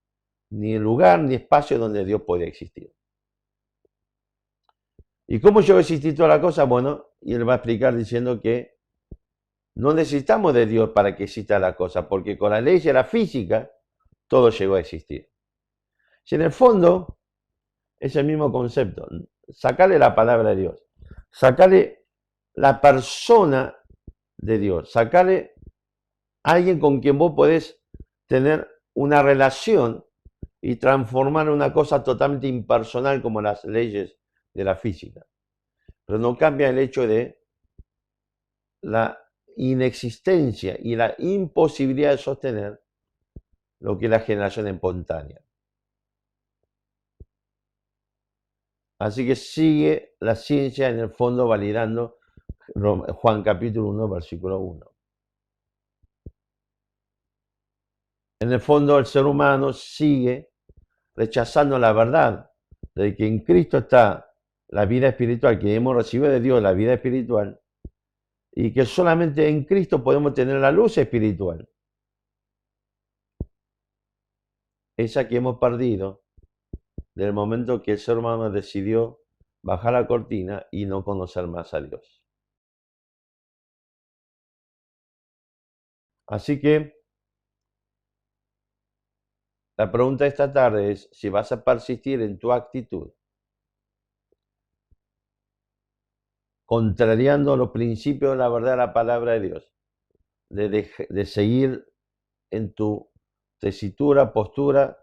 ni lugar, ni espacio donde Dios podía existir. ¿Y cómo llegó a existir toda la cosa? Bueno, y él va a explicar diciendo que no necesitamos de Dios para que exista la cosa, porque con la ley de la física todo llegó a existir. Si en el fondo es el mismo concepto, sacarle la palabra de Dios, sacarle la persona de Dios, sacarle a alguien con quien vos podés tener una relación y transformar una cosa totalmente impersonal como las leyes de la física. Pero no cambia el hecho de la inexistencia y la imposibilidad de sostener lo que es la generación espontánea. Así que sigue la ciencia en el fondo validando Juan capítulo 1, versículo 1. En el fondo el ser humano sigue rechazando la verdad de que en Cristo está la vida espiritual, que hemos recibido de Dios la vida espiritual, y que solamente en Cristo podemos tener la luz espiritual. Esa que hemos perdido del momento que el ser humano decidió bajar la cortina y no conocer más a Dios. Así que la pregunta de esta tarde es si vas a persistir en tu actitud, contrariando los principios de la verdad de la palabra de Dios, de seguir en tu tesitura, postura,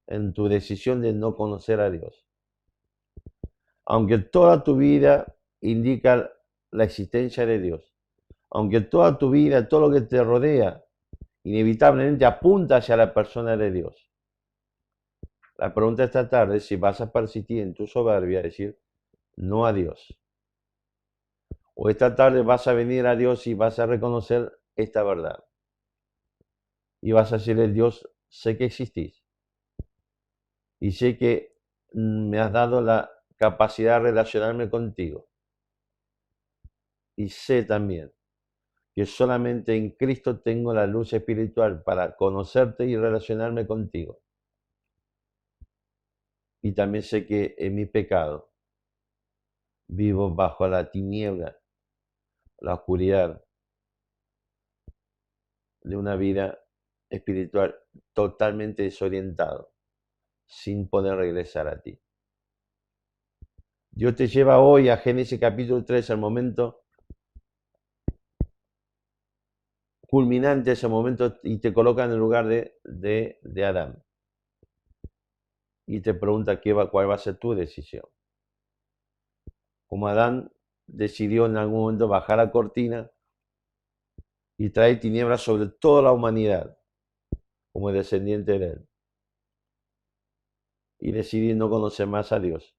en tu decisión de no conocer a Dios. Aunque toda tu vida indica la existencia de Dios, aunque toda tu vida, todo lo que te rodea, inevitablemente apunta hacia la persona de Dios. La pregunta esta tarde es si vas a persistir en tu soberbia, decir no a Dios. O esta tarde vas a venir a Dios y vas a reconocer esta verdad. Y vas a decirle, Dios, sé que existís. Y sé que me has dado la capacidad de relacionarme contigo. Y sé también que solamente en Cristo tengo la luz espiritual para conocerte y relacionarme contigo. Y también sé que en mi pecado vivo bajo la tiniebla, la oscuridad de una vida espiritual totalmente desorientado, sin poder regresar a ti. Dios te lleva hoy a Génesis capítulo 3, al momento culminante, ese momento, y te coloca en el lugar de Adán. Y te pregunta cuál va a ser tu decisión. Como Adán decidió en algún momento bajar la cortina y traer tinieblas sobre toda la humanidad, como descendiente de él, y decidir no conocer más a Dios.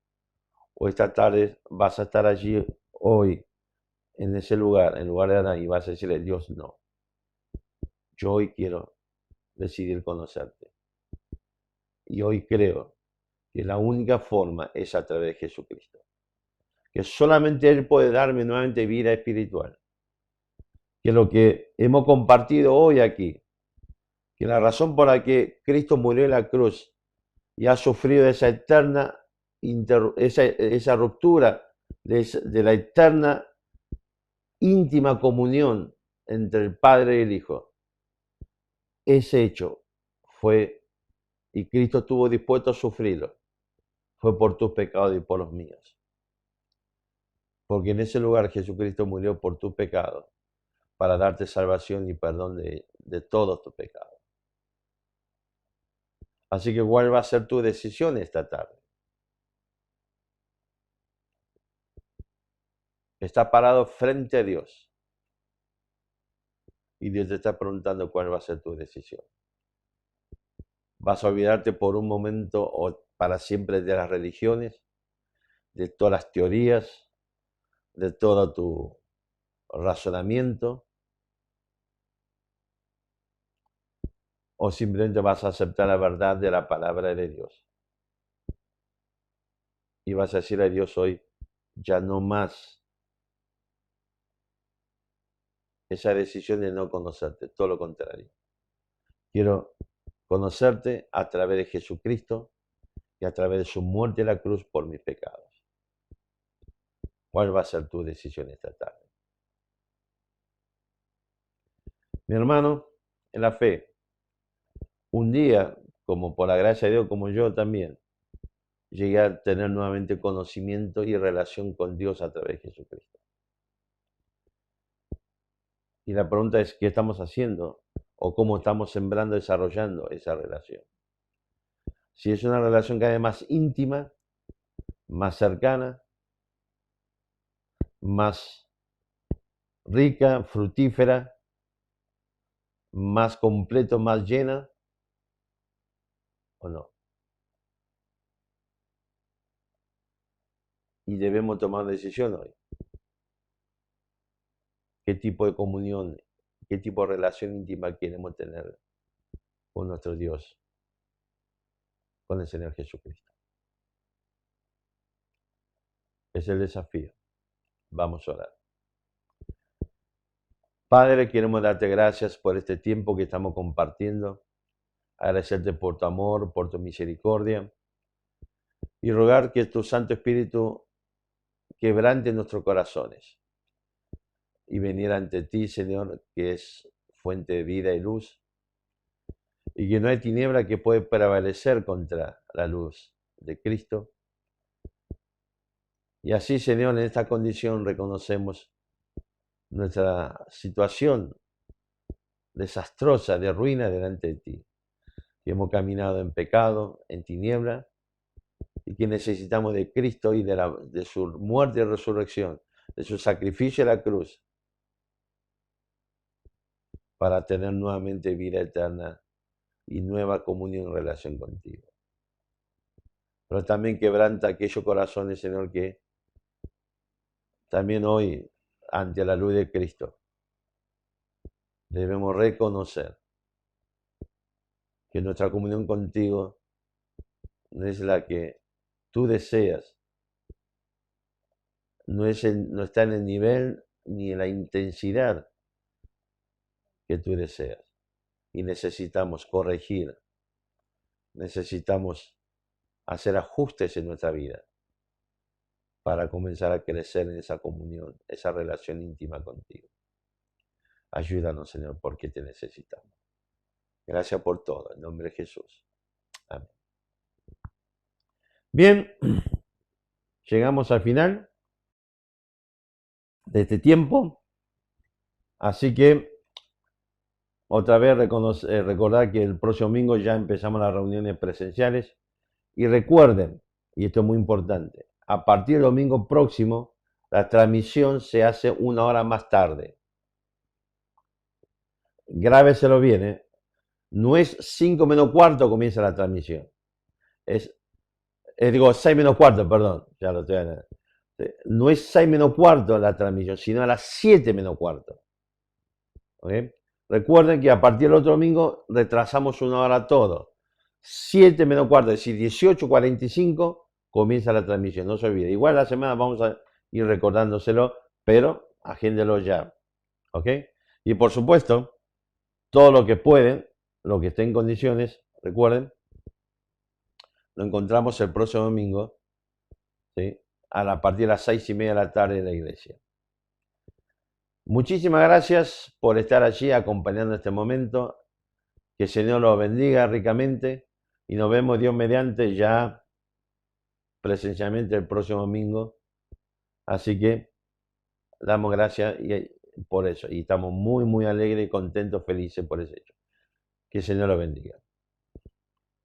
O esta tarde vas a estar allí hoy, en ese lugar, en lugar de Adán, y vas a decirle, Dios, no. Yo hoy quiero decidir conocerte. Y hoy creo que la única forma es a través de Jesucristo. que solamente Él puede darme nuevamente vida espiritual. Que lo que hemos compartido hoy aquí, que la razón por la que Cristo murió en la cruz y ha sufrido esa eterna, esa ruptura de la eterna íntima comunión entre el Padre y el Hijo, ese hecho fue, y Cristo estuvo dispuesto a sufrirlo, fue por tus pecados y por los míos. Porque en ese lugar Jesucristo murió por tus pecados, para darte salvación y perdón de todos tus pecados. Así que ¿cuál va a ser tu decisión esta tarde? Estás parado frente a Dios y Dios te está preguntando cuál va a ser tu decisión. ¿Vas a olvidarte por un momento o para siempre de las religiones, de todas las teorías, de todo tu razonamiento? ¿O simplemente vas a aceptar la verdad de la palabra de Dios? Y vas a decir a Dios hoy, ya no más esa decisión de no conocerte, todo lo contrario. Quiero conocerte a través de Jesucristo y a través de su muerte en la cruz por mis pecados. ¿Cuál va a ser tu decisión esta tarde? Mi hermano, en la fe, un día, como por la gracia de Dios, como yo también, llegué a tener nuevamente conocimiento y relación con Dios a través de Jesucristo. Y la pregunta es, ¿qué estamos haciendo? ¿O cómo estamos sembrando, desarrollando esa relación? Si es una relación cada vez más íntima, más cercana, más rica, fructífera, más completo, más llena, ¿o no? Y debemos tomar una decisión hoy. ¿Qué tipo de comunión, qué tipo de relación íntima queremos tener con nuestro Dios, con el Señor Jesucristo? Es el desafío. Vamos a orar. Padre, queremos darte gracias por este tiempo que estamos compartiendo, agradecerte por tu amor, por tu misericordia, y rogar que tu Santo Espíritu quebrante nuestros corazones y venir ante ti, Señor, que es fuente de vida y luz, y que no hay tiniebla que puede prevalecer contra la luz de Cristo. Y así, Señor, en esta condición reconocemos nuestra situación desastrosa, de ruina delante de ti, que hemos caminado en pecado, en tiniebla, y que necesitamos de Cristo y de su muerte y resurrección, de su sacrificio en la cruz, para tener nuevamente vida eterna y nueva comunión en relación contigo. Pero también quebranta aquellos corazones, Señor, que también hoy, ante la luz de Cristo, debemos reconocer que nuestra comunión contigo no es la que tú deseas, no está en el nivel ni en la intensidad que tú deseas. Y necesitamos corregir, necesitamos hacer ajustes en nuestra vida para comenzar a crecer en esa comunión, esa relación íntima contigo. Ayúdanos, Señor, porque te necesitamos. Gracias por todo, en nombre de Jesús. Amén. Bien, llegamos al final de este tiempo, así que otra vez recordar que el próximo domingo ya empezamos las reuniones presenciales y recuerden, y esto es muy importante, a partir del domingo próximo la transmisión se hace 1 hora más tarde. Grábeselo bien, ¿eh? No es 5 menos cuarto comienza la transmisión, digo 6 menos cuarto, perdón, ya lo estoy hablando. No es 6 menos cuarto la transmisión, sino a las 7 menos cuarto. ¿Okay? Recuerden que a partir del otro domingo retrasamos 1 hora todo. 7 menos cuarto, es decir, 18:45 comienza la transmisión, no se olvide. Igual la semana vamos a ir recordándoselo, pero agéndelo ya, ¿ok? Y por supuesto, todo lo que pueden, lo que esté en condiciones, recuerden, lo encontramos el próximo domingo, ¿sí? A partir de las 6:30 de la tarde en la iglesia. Muchísimas gracias por estar allí acompañando este momento. Que el Señor los bendiga ricamente y nos vemos Dios mediante ya presencialmente el próximo domingo. Así que damos gracias por eso y estamos muy, muy alegres, contentos, felices por ese hecho. Que el Señor los bendiga.